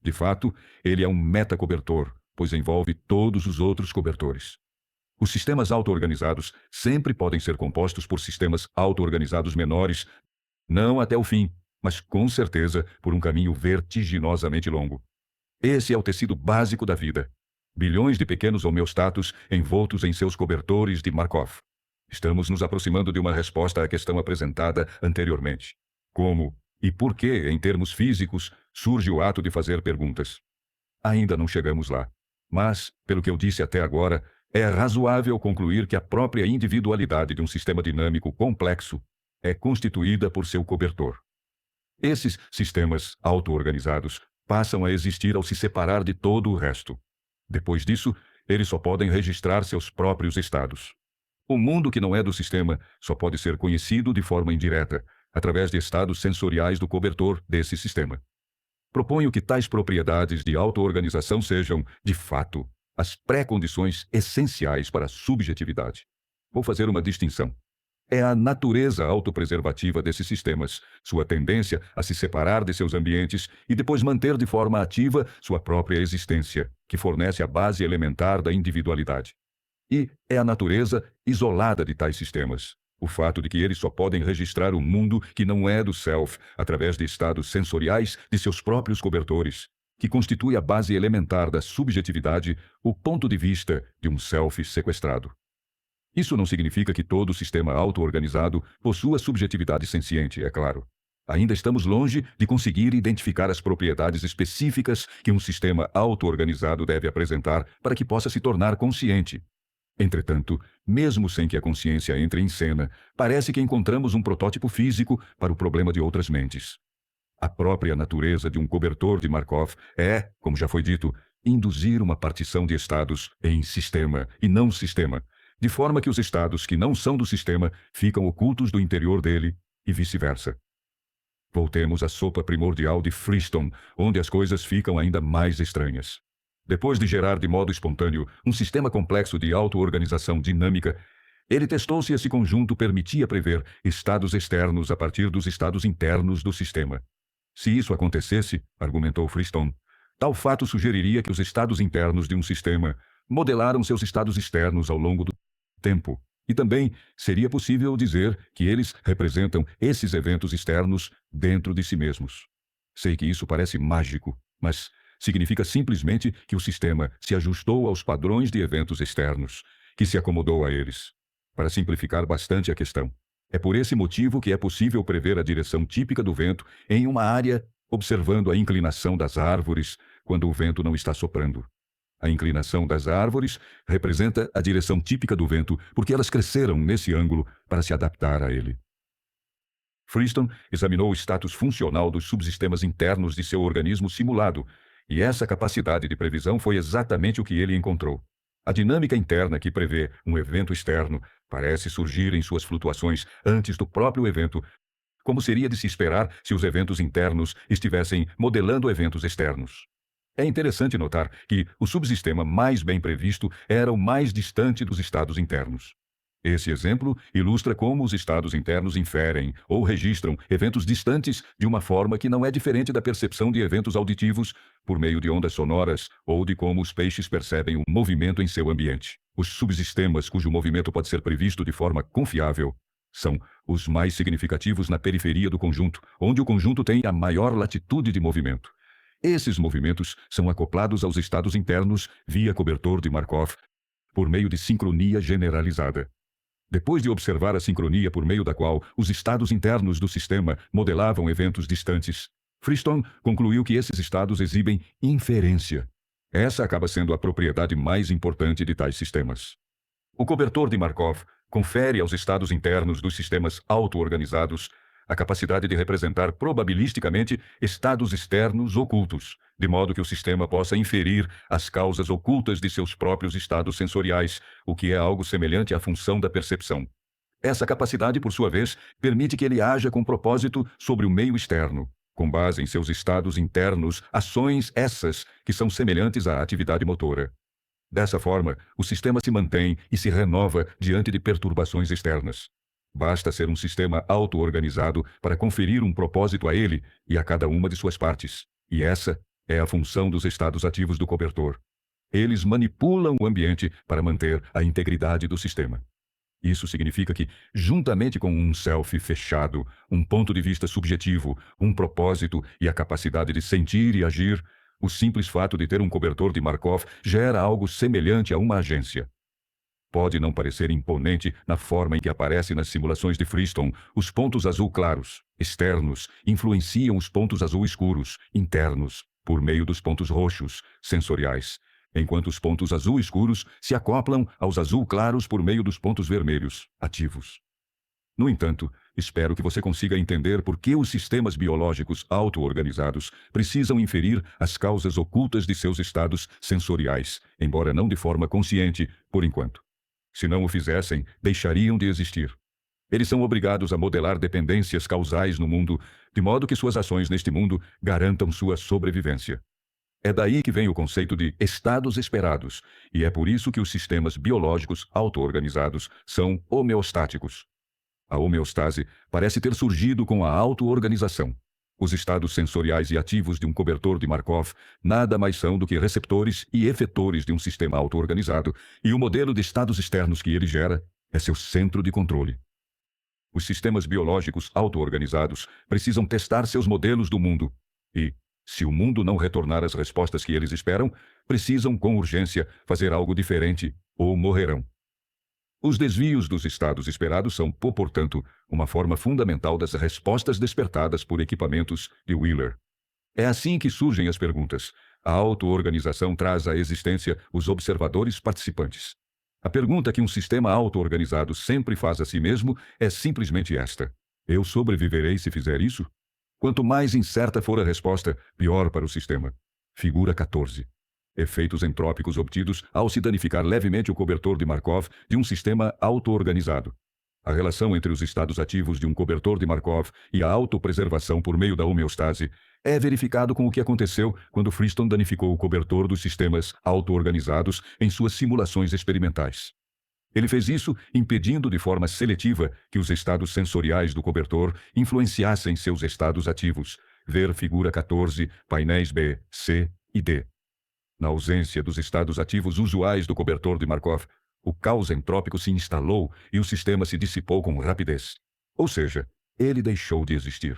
[SPEAKER 1] De fato, ele é um metacobertor, pois envolve todos os outros cobertores. Os sistemas auto-organizados sempre podem ser compostos por sistemas auto-organizados menores, não até o fim, mas com certeza por um caminho vertiginosamente longo. Esse é o tecido básico da vida. Bilhões de pequenos homeostatos envoltos em seus cobertores de Markov. Estamos nos aproximando de uma resposta à questão apresentada anteriormente. Como e por que, em termos físicos, surge o ato de fazer perguntas? Ainda não chegamos lá. Mas, pelo que eu disse até agora, é razoável concluir que a própria individualidade de um sistema dinâmico complexo é constituída por seu cobertor. Esses sistemas auto-organizados passam a existir ao se separar de todo o resto. Depois disso, eles só podem registrar seus próprios estados. O mundo que não é do sistema só pode ser conhecido de forma indireta, através de estados sensoriais do cobertor desse sistema. Proponho que tais propriedades de auto-organização sejam, de fato, as pré-condições essenciais para a subjetividade. Vou fazer uma distinção. É a natureza autopreservativa desses sistemas, sua tendência a se separar de seus ambientes e depois manter de forma ativa sua própria existência, que fornece a base elementar da individualidade. E é a natureza isolada de tais sistemas, o fato de que eles só podem registrar um mundo que não é do self, através de estados sensoriais de seus próprios cobertores, que constitui a base elementar da subjetividade, o ponto de vista de um self sequestrado. Isso não significa que todo sistema auto-organizado possua subjetividade senciente, é claro. Ainda estamos longe de conseguir identificar as propriedades específicas que um sistema auto-organizado deve apresentar para que possa se tornar consciente. Entretanto, mesmo sem que a consciência entre em cena, parece que encontramos um protótipo físico para o problema de outras mentes. A própria natureza de um cobertor de Markov é, como já foi dito, induzir uma partição de estados em sistema e não sistema, de forma que os estados que não são do sistema ficam ocultos do interior dele e vice-versa. Voltemos à sopa primordial de Freestone, onde as coisas ficam ainda mais estranhas. Depois de gerar de modo espontâneo um sistema complexo de auto-organização dinâmica, Ele testou se esse conjunto permitia prever estados externos a partir dos estados internos do sistema. Se isso acontecesse, argumentou Freestone, tal fato sugeriria que os estados internos de um sistema modelaram seus estados externos ao longo do tempo. E também seria possível dizer que eles representam esses eventos externos dentro de si mesmos. Sei que isso parece mágico, mas significa simplesmente que o sistema se ajustou aos padrões de eventos externos, que se acomodou a eles. Para simplificar bastante a questão, é por esse motivo que é possível prever a direção típica do vento em uma área observando a inclinação das árvores quando o vento não está soprando. A inclinação das árvores representa a direção típica do vento porque elas cresceram nesse ângulo para se adaptar a ele. Freestone examinou o status funcional dos subsistemas internos de seu organismo simulado, e essa capacidade de previsão foi exatamente o que ele encontrou. A dinâmica interna que prevê um evento externo parece surgir em suas flutuações antes do próprio evento, como seria de se esperar se os eventos internos estivessem modelando eventos externos. É interessante notar que o subsistema mais bem previsto era o mais distante dos estados internos. Esse exemplo ilustra como os estados internos inferem ou registram eventos distantes de uma forma que não é diferente da percepção de eventos auditivos por meio de ondas sonoras ou de como os peixes percebem o movimento em seu ambiente. Os subsistemas cujo movimento pode ser previsto de forma confiável são os mais significativos na periferia do conjunto, onde o conjunto tem a maior latitude de movimento. Esses movimentos são acoplados aos estados internos via cobertor de Markov, por meio de sincronia generalizada. Depois de observar a sincronia por meio da qual os estados internos do sistema modelavam eventos distantes, Freestone concluiu que esses estados exibem inferência. Essa acaba sendo a propriedade mais importante de tais sistemas. O cobertor de Markov confere aos estados internos dos sistemas auto-organizados a capacidade de representar probabilisticamente estados externos ocultos, de modo que o sistema possa inferir as causas ocultas de seus próprios estados sensoriais, o que é algo semelhante à função da percepção. Essa capacidade, por sua vez, permite que ele haja com propósito sobre o meio externo, com base em seus estados internos, ações essas que são semelhantes à atividade motora. Dessa forma, o sistema se mantém e se renova diante de perturbações externas. Basta ser um sistema auto-organizado para conferir um propósito a ele e a cada uma de suas partes. E essa é a função dos estados ativos do cobertor. Eles manipulam o ambiente para manter a integridade do sistema. Isso significa que, juntamente com um self fechado, um ponto de vista subjetivo, um propósito e a capacidade de sentir e agir, o simples fato de ter um cobertor de Markov gera algo semelhante a uma agência. Pode não parecer imponente na forma em que aparece nas simulações de Freestone. Os pontos azul claros, externos, influenciam os pontos azul escuros, internos, por meio dos pontos roxos, sensoriais, enquanto os pontos azul escuros se acoplam aos azul claros por meio dos pontos vermelhos, ativos. No entanto, espero que você consiga entender por que os sistemas biológicos auto-organizados precisam inferir as causas ocultas de seus estados sensoriais, embora não de forma consciente, por enquanto. Se não o fizessem, deixariam de existir. Eles são obrigados a modelar dependências causais no mundo, de modo que suas ações neste mundo garantam sua sobrevivência. É daí que vem o conceito de estados esperados, e é por isso que os sistemas biológicos auto-organizados são homeostáticos. A homeostase parece ter surgido com a auto-organização. Os estados sensoriais e ativos de um cobertor de Markov nada mais são do que receptores e efetores de um sistema auto-organizado, e o modelo de estados externos que ele gera é seu centro de controle. Os sistemas biológicos auto-organizados precisam testar seus modelos do mundo e, se o mundo não retornar as respostas que eles esperam, precisam, com urgência, fazer algo diferente ou morrerão. Os desvios dos estados esperados são, portanto, uma forma fundamental das respostas despertadas por equipamentos de Wheeler. É assim que surgem as perguntas. A auto-organização traz à existência os observadores participantes. A pergunta que um sistema auto-organizado sempre faz a si mesmo é simplesmente esta: eu sobreviverei se fizer isso? Quanto mais incerta for a resposta, pior para o sistema. Figura 14. Efeitos entrópicos obtidos ao se danificar levemente o cobertor de Markov de um sistema auto-organizado. A relação entre os estados ativos de um cobertor de Markov e a autopreservação por meio da homeostase é verificado com o que aconteceu quando Freestone danificou o cobertor dos sistemas auto-organizados em suas simulações experimentais. Ele fez isso impedindo de forma seletiva que os estados sensoriais do cobertor influenciassem seus estados ativos. Ver figura 14, painéis B, C e D. Na ausência dos estados ativos usuais do cobertor de Markov, o caos entrópico se instalou e o sistema se dissipou com rapidez. Ou seja, ele deixou de existir.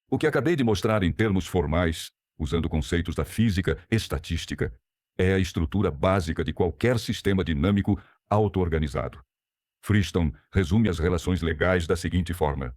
[SPEAKER 1] O que acabei de mostrar em termos formais, usando conceitos da física estatística, é a estrutura básica de qualquer sistema dinâmico auto-organizado. Freestone resume as relações legais da seguinte forma: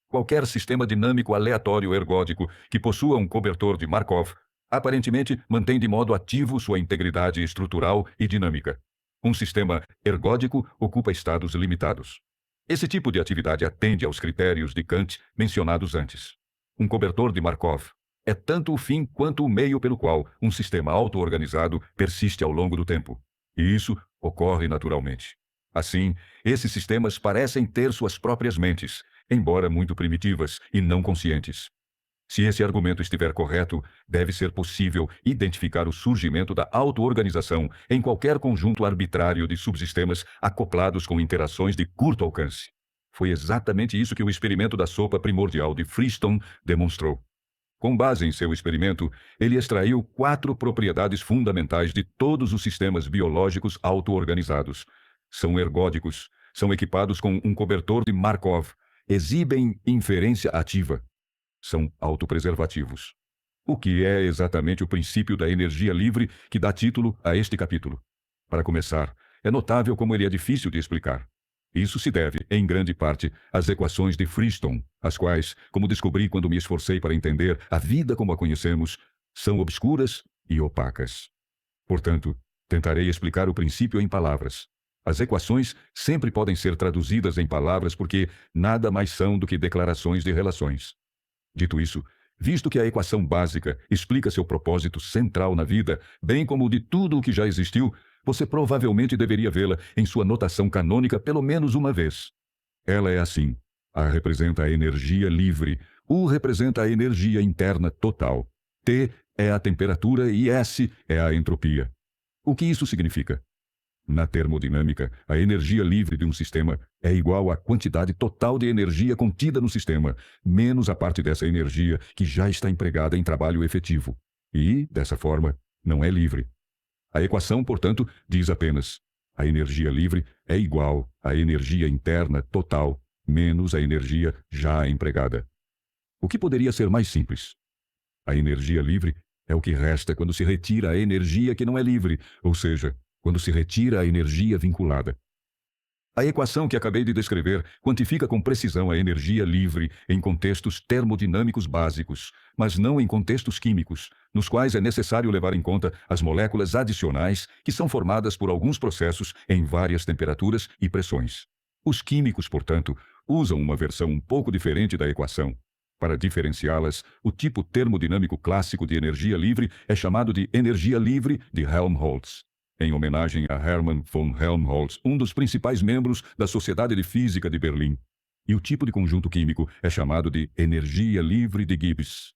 [SPEAKER 1] qualquer sistema dinâmico aleatório ergódico que possua um cobertor de Markov aparentemente mantém de modo ativo sua integridade estrutural e dinâmica. Um sistema ergódico ocupa estados limitados. Esse tipo de atividade atende aos critérios de Kant mencionados antes. Um cobertor de Markov é tanto o fim quanto o meio pelo qual um sistema auto-organizado persiste ao longo do tempo. E isso ocorre naturalmente. Assim, esses sistemas parecem ter suas próprias mentes, embora muito primitivas e não conscientes. Se esse argumento estiver correto, deve ser possível identificar o surgimento da auto-organização em qualquer conjunto arbitrário de subsistemas acoplados com interações de curto alcance. Foi exatamente isso que o experimento da sopa primordial de Freestone demonstrou. Com base em seu experimento, ele extraiu 4 propriedades fundamentais de todos os sistemas biológicos auto-organizados. São ergódicos, são equipados com um cobertor de Markov, exibem inferência ativa. São autopreservativos. O que é exatamente o princípio da energia livre que dá título a este capítulo? Para começar, é notável como ele é difícil de explicar. Isso se deve, em grande parte, às equações de Freestone, as quais, como descobri quando me esforcei para entender a vida como a conhecemos, são obscuras e opacas. Portanto, tentarei explicar o princípio em palavras. As equações sempre podem ser traduzidas em palavras porque nada mais são do que declarações de relações. Dito isso, visto que a equação básica explica seu propósito central na vida, bem como o de tudo o que já existiu, você provavelmente deveria vê-la em sua notação canônica pelo menos uma vez. Ela é assim. A representa a energia livre, U representa a energia interna total, T é a temperatura e S é a entropia. O que isso significa? Na termodinâmica, a energia livre de um sistema é igual à quantidade total de energia contida no sistema, menos a parte dessa energia que já está empregada em trabalho efetivo. E, dessa forma, não é livre. A equação, portanto, diz apenas: a energia livre é igual à energia interna total, menos a energia já empregada. O que poderia ser mais simples? A energia livre é o que resta quando se retira a energia que não é livre, ou seja, quando se retira a energia vinculada. A equação que acabei de descrever quantifica com precisão a energia livre em contextos termodinâmicos básicos, mas não em contextos químicos, nos quais é necessário levar em conta as moléculas adicionais que são formadas por alguns processos em várias temperaturas e pressões. Os químicos, portanto, usam uma versão um pouco diferente da equação. Para diferenciá-las, o tipo termodinâmico clássico de energia livre é chamado de energia livre de Helmholtz, em homenagem a Hermann von Helmholtz, um dos principais membros da Sociedade de Física de Berlim. E o tipo de conjunto químico é chamado de energia livre de Gibbs.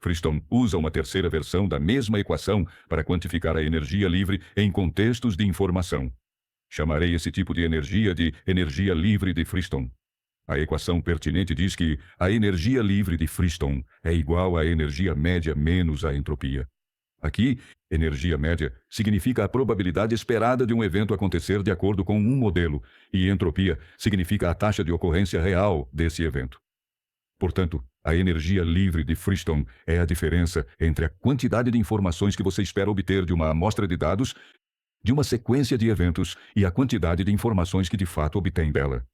[SPEAKER 1] Freestone usa uma terceira versão da mesma equação para quantificar a energia livre em contextos de informação. Chamarei esse tipo de energia de energia livre de Freestone. A equação pertinente diz que a energia livre de Freestone é igual à energia média menos a entropia. Aqui, energia média significa a probabilidade esperada de um evento acontecer de acordo com um modelo, e entropia significa a taxa de ocorrência real desse evento. Portanto, a energia livre de Freestone é a diferença entre a quantidade de informações que você espera obter de uma amostra de dados, de uma sequência de eventos, e a quantidade de informações que de fato obtém dela.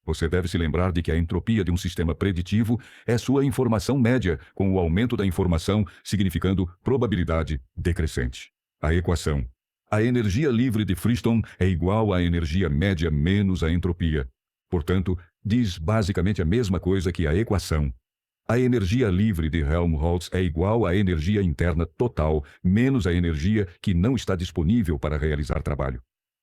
[SPEAKER 1] Você deve se lembrar de que a entropia de um sistema preditivo é sua informação média, com o aumento da informação significando probabilidade decrescente. A equação: a energia livre de Freestone é igual à energia média menos a entropia. Portanto, diz basicamente a mesma coisa que a equação. A energia livre de Helmholtz é igual à energia interna total menos a energia que não está disponível para realizar trabalho.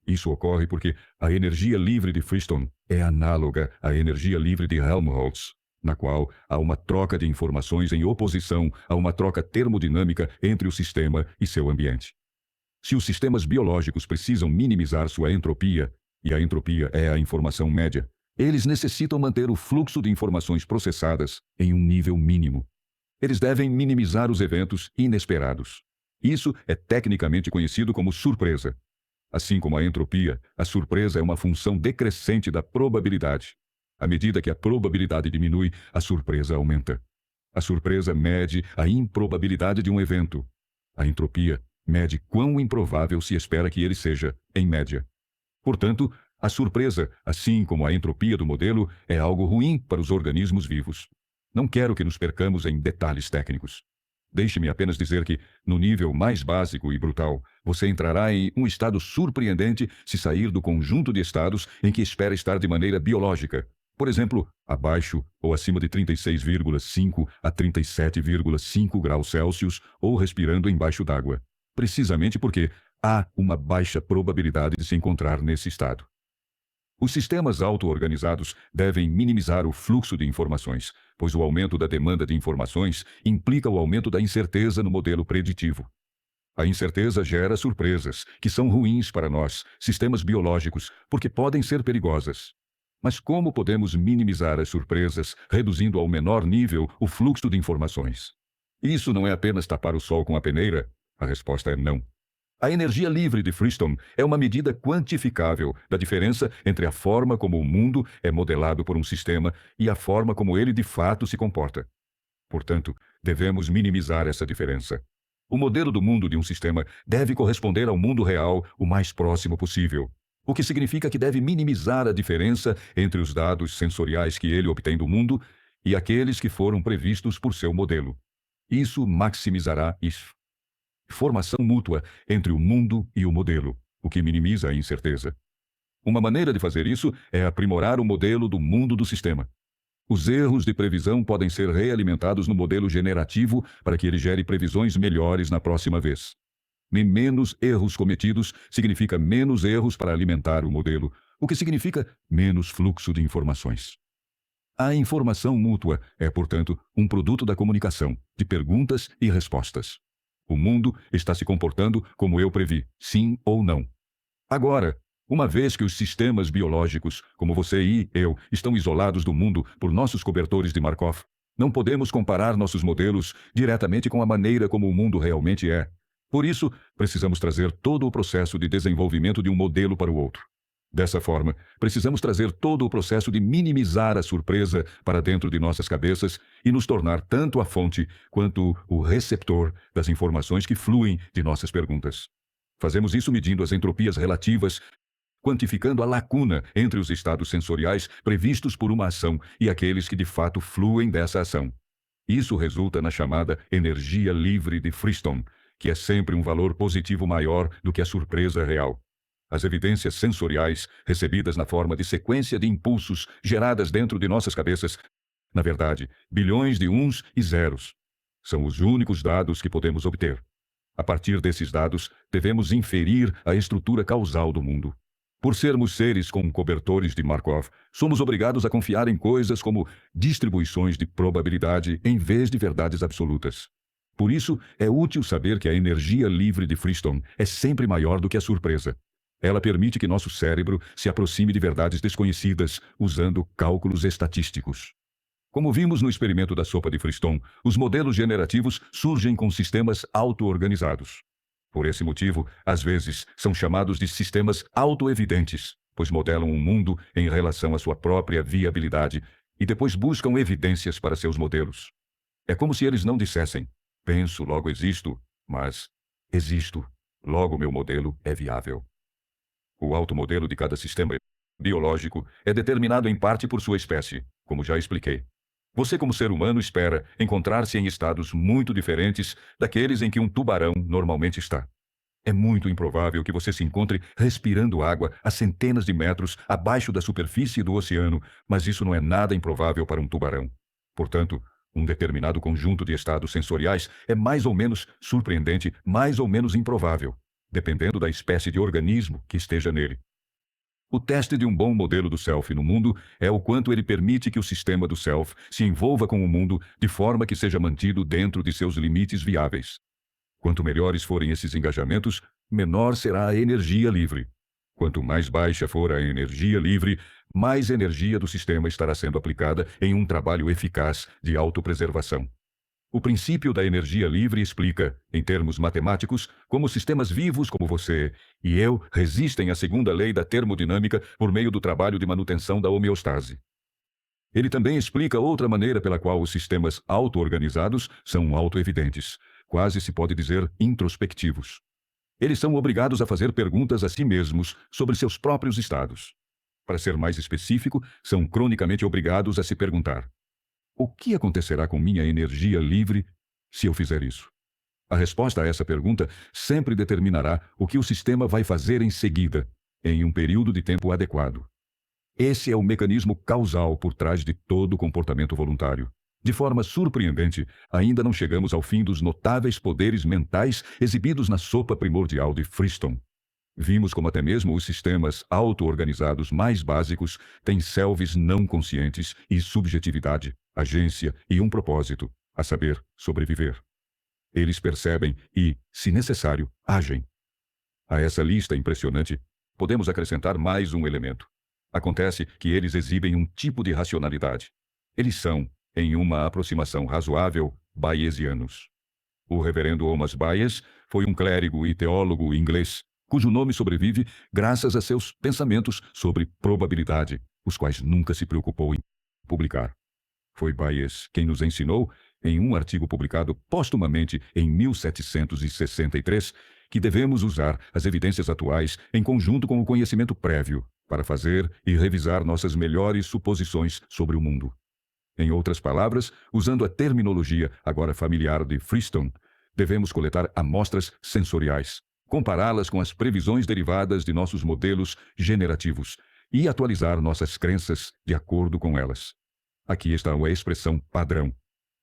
[SPEAKER 1] Isso ocorre porque a energia livre de Freestone é análoga à energia livre de Helmholtz, na qual há uma troca de informações em oposição a uma troca termodinâmica entre o sistema e seu ambiente. Se os sistemas biológicos precisam minimizar sua entropia, e a entropia é a informação média. Eles necessitam manter o fluxo de informações processadas em um nível mínimo. Eles devem minimizar os eventos inesperados. Isso é tecnicamente conhecido como surpresa. Assim como a entropia, a surpresa é uma função decrescente da probabilidade. À medida que a probabilidade diminui, a surpresa aumenta. A surpresa mede a improbabilidade de um evento. A entropia mede quão improvável se espera que ele seja, em média. Portanto, a surpresa, assim como a entropia do modelo, é algo ruim para os organismos vivos. Não quero que nos percamos em detalhes técnicos. Deixe-me apenas dizer que, no nível mais básico e brutal, você entrará em um estado surpreendente se sair do conjunto de estados em que espera estar de maneira biológica. Por exemplo, abaixo ou acima de 36,5 a 37,5 graus Celsius ou respirando embaixo d'água. Precisamente porque há uma baixa probabilidade de se encontrar nesse estado. Os sistemas auto-organizados devem minimizar o fluxo de informações, pois o aumento da demanda de informações implica o aumento da incerteza no modelo preditivo. A incerteza gera surpresas, que são ruins para nós, sistemas biológicos, porque podem ser perigosas. Mas como podemos minimizar as surpresas, reduzindo ao menor nível o fluxo de informações? Isso não é apenas tapar o sol com a peneira? A resposta é não. A energia livre de Freestone é uma medida quantificável da diferença entre a forma como o mundo é modelado por um sistema e a forma como ele de fato se comporta. Portanto, devemos minimizar essa diferença. O modelo do mundo de um sistema deve corresponder ao mundo real o mais próximo possível, o que significa que deve minimizar a diferença entre os dados sensoriais que ele obtém do mundo e aqueles que foram previstos por seu modelo. Isso maximizará formação mútua entre o mundo e o modelo, o que minimiza a incerteza. Uma maneira de fazer isso é aprimorar o modelo do mundo do sistema. Os erros de previsão podem ser realimentados no modelo generativo para que ele gere previsões melhores na próxima vez. E menos erros cometidos significa menos erros para alimentar o modelo, o que significa menos fluxo de informações. A informação mútua é, portanto, um produto da comunicação, de perguntas e respostas. O mundo está se comportando como eu previ, sim ou não. Agora, uma vez que os sistemas biológicos, como você e eu, estão isolados do mundo por nossos cobertores de Markov, não podemos comparar nossos modelos diretamente com a maneira como o mundo realmente é. Por isso, precisamos trazer todo o processo de desenvolvimento de um modelo para o outro. Dessa forma, precisamos trazer todo o processo de minimizar a surpresa para dentro de nossas cabeças e nos tornar tanto a fonte quanto o receptor das informações que fluem de nossas perguntas. Fazemos isso medindo as entropias relativas, quantificando a lacuna entre os estados sensoriais previstos por uma ação e aqueles que de fato fluem dessa ação. Isso resulta na chamada energia livre de Freestone, que é sempre um valor positivo maior do que a surpresa real. As evidências sensoriais, recebidas na forma de sequência de impulsos geradas dentro de nossas cabeças, na verdade, bilhões de uns e zeros, são os únicos dados que podemos obter. A partir desses dados, devemos inferir a estrutura causal do mundo. Por sermos seres com cobertores de Markov, somos obrigados a confiar em coisas como distribuições de probabilidade em vez de verdades absolutas. Por isso, é útil saber que a energia livre de Freestone é sempre maior do que a surpresa. Ela permite que nosso cérebro se aproxime de verdades desconhecidas usando cálculos estatísticos. Como vimos no experimento da sopa de Freestone, os modelos generativos surgem com sistemas auto-organizados. Por esse motivo, às vezes, são chamados de sistemas auto-evidentes, pois modelam um mundo em relação à sua própria viabilidade e depois buscam evidências para seus modelos. É como se eles não dissessem, penso, logo existo, mas existo, logo meu modelo é viável. O automodelo de cada sistema biológico é determinado em parte por sua espécie, como já expliquei. Você, como ser humano, espera encontrar-se em estados muito diferentes daqueles em que um tubarão normalmente está. É muito improvável que você se encontre respirando água a centenas de metros abaixo da superfície do oceano, mas isso não é nada improvável para um tubarão. Portanto, um determinado conjunto de estados sensoriais é mais ou menos surpreendente, mais ou menos improvável, dependendo da espécie de organismo que esteja nele. O teste de um bom modelo do self no mundo é o quanto ele permite que o sistema do self se envolva com o mundo de forma que seja mantido dentro de seus limites viáveis. Quanto melhores forem esses engajamentos, menor será a energia livre. Quanto mais baixa for a energia livre, mais energia do sistema estará sendo aplicada em um trabalho eficaz de autopreservação. O princípio da energia livre explica, em termos matemáticos, como sistemas vivos como você e eu resistem à segunda lei da termodinâmica por meio do trabalho de manutenção da homeostase. Ele também explica outra maneira pela qual os sistemas auto-organizados são autoevidentes, quase se pode dizer introspectivos. Eles são obrigados a fazer perguntas a si mesmos sobre seus próprios estados. Para ser mais específico, são cronicamente obrigados a se perguntar: o que acontecerá com minha energia livre se eu fizer isso? A resposta a essa pergunta sempre determinará o que o sistema vai fazer em seguida, em um período de tempo adequado. Esse é o mecanismo causal por trás de todo comportamento voluntário. De forma surpreendente, ainda não chegamos ao fim dos notáveis poderes mentais exibidos na sopa primordial de Freestone. Vimos como até mesmo os sistemas auto-organizados mais básicos têm selves não conscientes e subjetividade, agência e um propósito, a saber, sobreviver. Eles percebem e, se necessário, agem. A essa lista impressionante, podemos acrescentar mais um elemento. Acontece que eles exibem um tipo de racionalidade. Eles são, em uma aproximação razoável, bayesianos. O reverendo Omas Bayes foi um clérigo e teólogo inglês, cujo nome sobrevive graças a seus pensamentos sobre probabilidade, os quais nunca se preocupou em publicar. Foi Bayes quem nos ensinou, em um artigo publicado póstumamente em 1763, que devemos usar as evidências atuais em conjunto com o conhecimento prévio para fazer e revisar nossas melhores suposições sobre o mundo. Em outras palavras, usando a terminologia agora familiar de Freestone, devemos coletar amostras sensoriais, compará-las com as previsões derivadas de nossos modelos generativos e atualizar nossas crenças de acordo com elas. Aqui está a expressão padrão.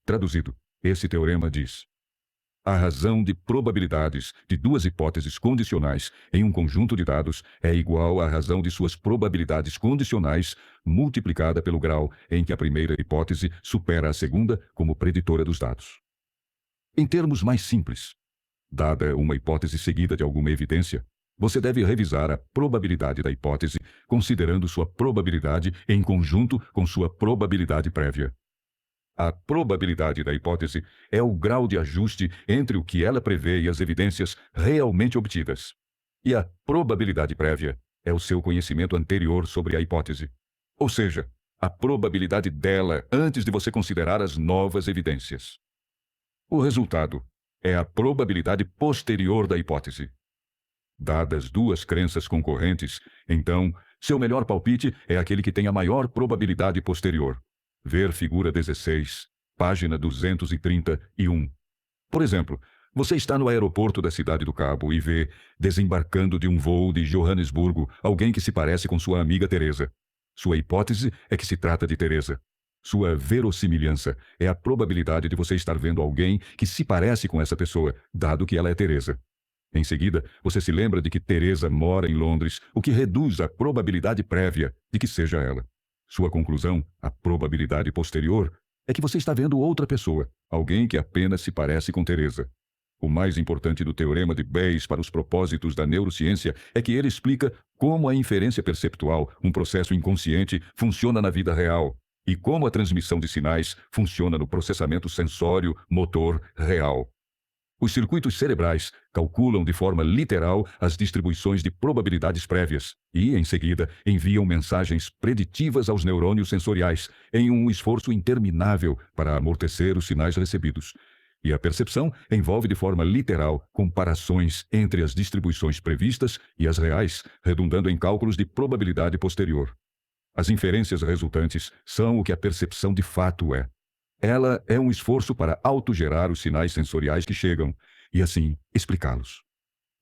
[SPEAKER 1] Traduzido, esse teorema diz: a razão de probabilidades de duas hipóteses condicionais em um conjunto de dados é igual à razão de suas probabilidades condicionais multiplicada pelo grau em que a primeira hipótese supera a segunda como preditora dos dados. Em termos mais simples, dada uma hipótese seguida de alguma evidência, você deve revisar a probabilidade da hipótese considerando sua probabilidade em conjunto com sua probabilidade prévia. A probabilidade da hipótese é o grau de ajuste entre o que ela prevê e as evidências realmente obtidas. E a probabilidade prévia é o seu conhecimento anterior sobre a hipótese. Ou seja, a probabilidade dela antes de você considerar as novas evidências. O resultado é a probabilidade posterior da hipótese. Dadas duas crenças concorrentes, então, seu melhor palpite é aquele que tem a maior probabilidade posterior. Ver figura 16, página 231. Por exemplo, você está no aeroporto da Cidade do Cabo e vê, desembarcando de um voo de Joanesburgo, alguém que se parece com sua amiga Teresa. Sua hipótese é que se trata de Teresa. Sua verossimilhança é a probabilidade de você estar vendo alguém que se parece com essa pessoa, dado que ela é Teresa. Em seguida, você se lembra de que Teresa mora em Londres, o que reduz a probabilidade prévia de que seja ela. Sua conclusão, a probabilidade posterior, é que você está vendo outra pessoa, alguém que apenas se parece com Teresa. O mais importante do teorema de Bayes para os propósitos da neurociência é que ele explica como a inferência perceptual, um processo inconsciente, funciona na vida real e como a transmissão de sinais funciona no processamento sensório-motor real. Os circuitos cerebrais calculam de forma literal as distribuições de probabilidades prévias e, em seguida, enviam mensagens preditivas aos neurônios sensoriais em um esforço interminável para amortecer os sinais recebidos. E a percepção envolve de forma literal comparações entre as distribuições previstas e as reais, redundando em cálculos de probabilidade posterior. As inferências resultantes são o que a percepção de fato é. Ela é um esforço para autogerar os sinais sensoriais que chegam e, assim, explicá-los.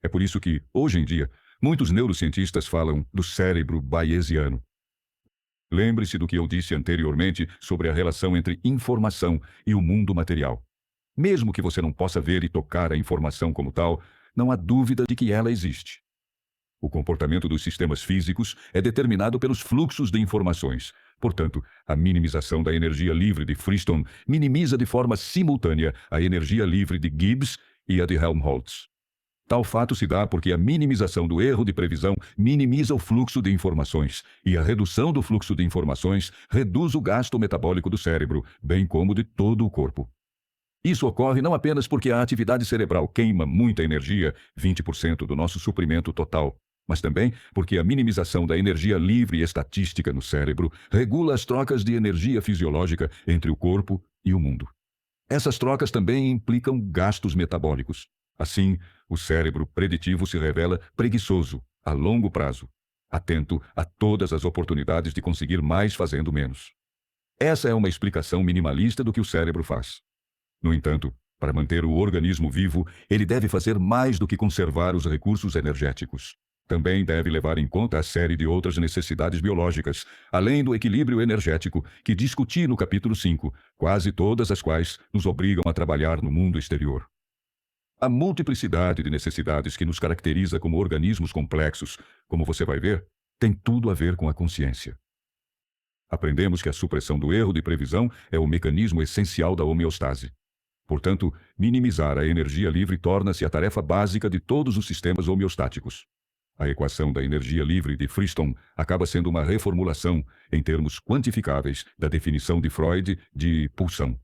[SPEAKER 1] É por isso que, hoje em dia, muitos neurocientistas falam do cérebro bayesiano. Lembre-se do que eu disse anteriormente sobre a relação entre informação e o mundo material. Mesmo que você não possa ver e tocar a informação como tal, não há dúvida de que ela existe. O comportamento dos sistemas físicos é determinado pelos fluxos de informações. Portanto, a minimização da energia livre de Freestone minimiza de forma simultânea a energia livre de Gibbs e a de Helmholtz. Tal fato se dá porque a minimização do erro de previsão minimiza o fluxo de informações, e a redução do fluxo de informações reduz o gasto metabólico do cérebro, bem como de todo o corpo. Isso ocorre não apenas porque a atividade cerebral queima muita energia, 20% do nosso suprimento total, mas também porque a minimização da energia livre estatística no cérebro regula as trocas de energia fisiológica entre o corpo e o mundo. Essas trocas também implicam gastos metabólicos. Assim, o cérebro preditivo se revela preguiçoso a longo prazo, atento a todas as oportunidades de conseguir mais fazendo menos. Essa é uma explicação minimalista do que o cérebro faz. No entanto, para manter o organismo vivo, ele deve fazer mais do que conservar os recursos energéticos. Também deve levar em conta a série de outras necessidades biológicas, além do equilíbrio energético, que discuti no capítulo 5, quase todas as quais nos obrigam a trabalhar no mundo exterior. A multiplicidade de necessidades que nos caracteriza como organismos complexos, como você vai ver, tem tudo a ver com a consciência. Aprendemos que a supressão do erro de previsão é o mecanismo essencial da homeostase. Portanto, minimizar a energia livre torna-se a tarefa básica de todos os sistemas homeostáticos. A equação da energia livre de Friston acaba sendo uma reformulação, em termos quantificáveis, da definição de Freud de pulsão,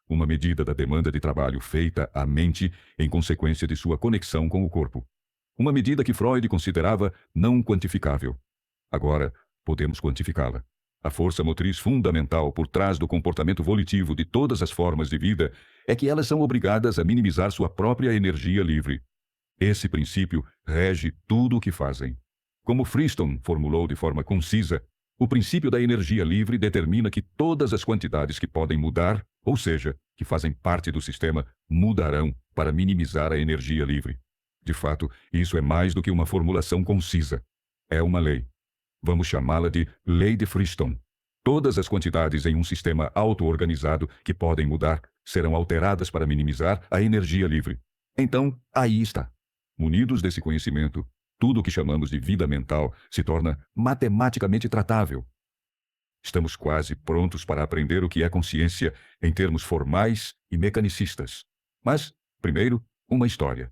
[SPEAKER 1] uma medida da demanda de trabalho feita à mente em consequência de sua conexão com o corpo. Uma medida que Freud considerava não quantificável. Agora, podemos quantificá-la. A força motriz fundamental por trás do comportamento volitivo de todas as formas de vida é que elas são obrigadas a minimizar sua própria energia livre. Esse princípio rege tudo o que fazem. Como Friston formulou de forma concisa, o princípio da energia livre determina que todas as quantidades que podem mudar, ou seja, que fazem parte do sistema, mudarão para minimizar a energia livre. De fato, isso é mais do que uma formulação concisa. É uma lei. Vamos chamá-la de Lei de Friston. Todas as quantidades em um sistema auto-organizado que podem mudar serão alteradas para minimizar a energia livre. Então, aí está. Munidos desse conhecimento, tudo o que chamamos de vida mental se torna matematicamente tratável. Estamos quase prontos para aprender o que é consciência em termos formais e mecanicistas. Mas, primeiro, uma história.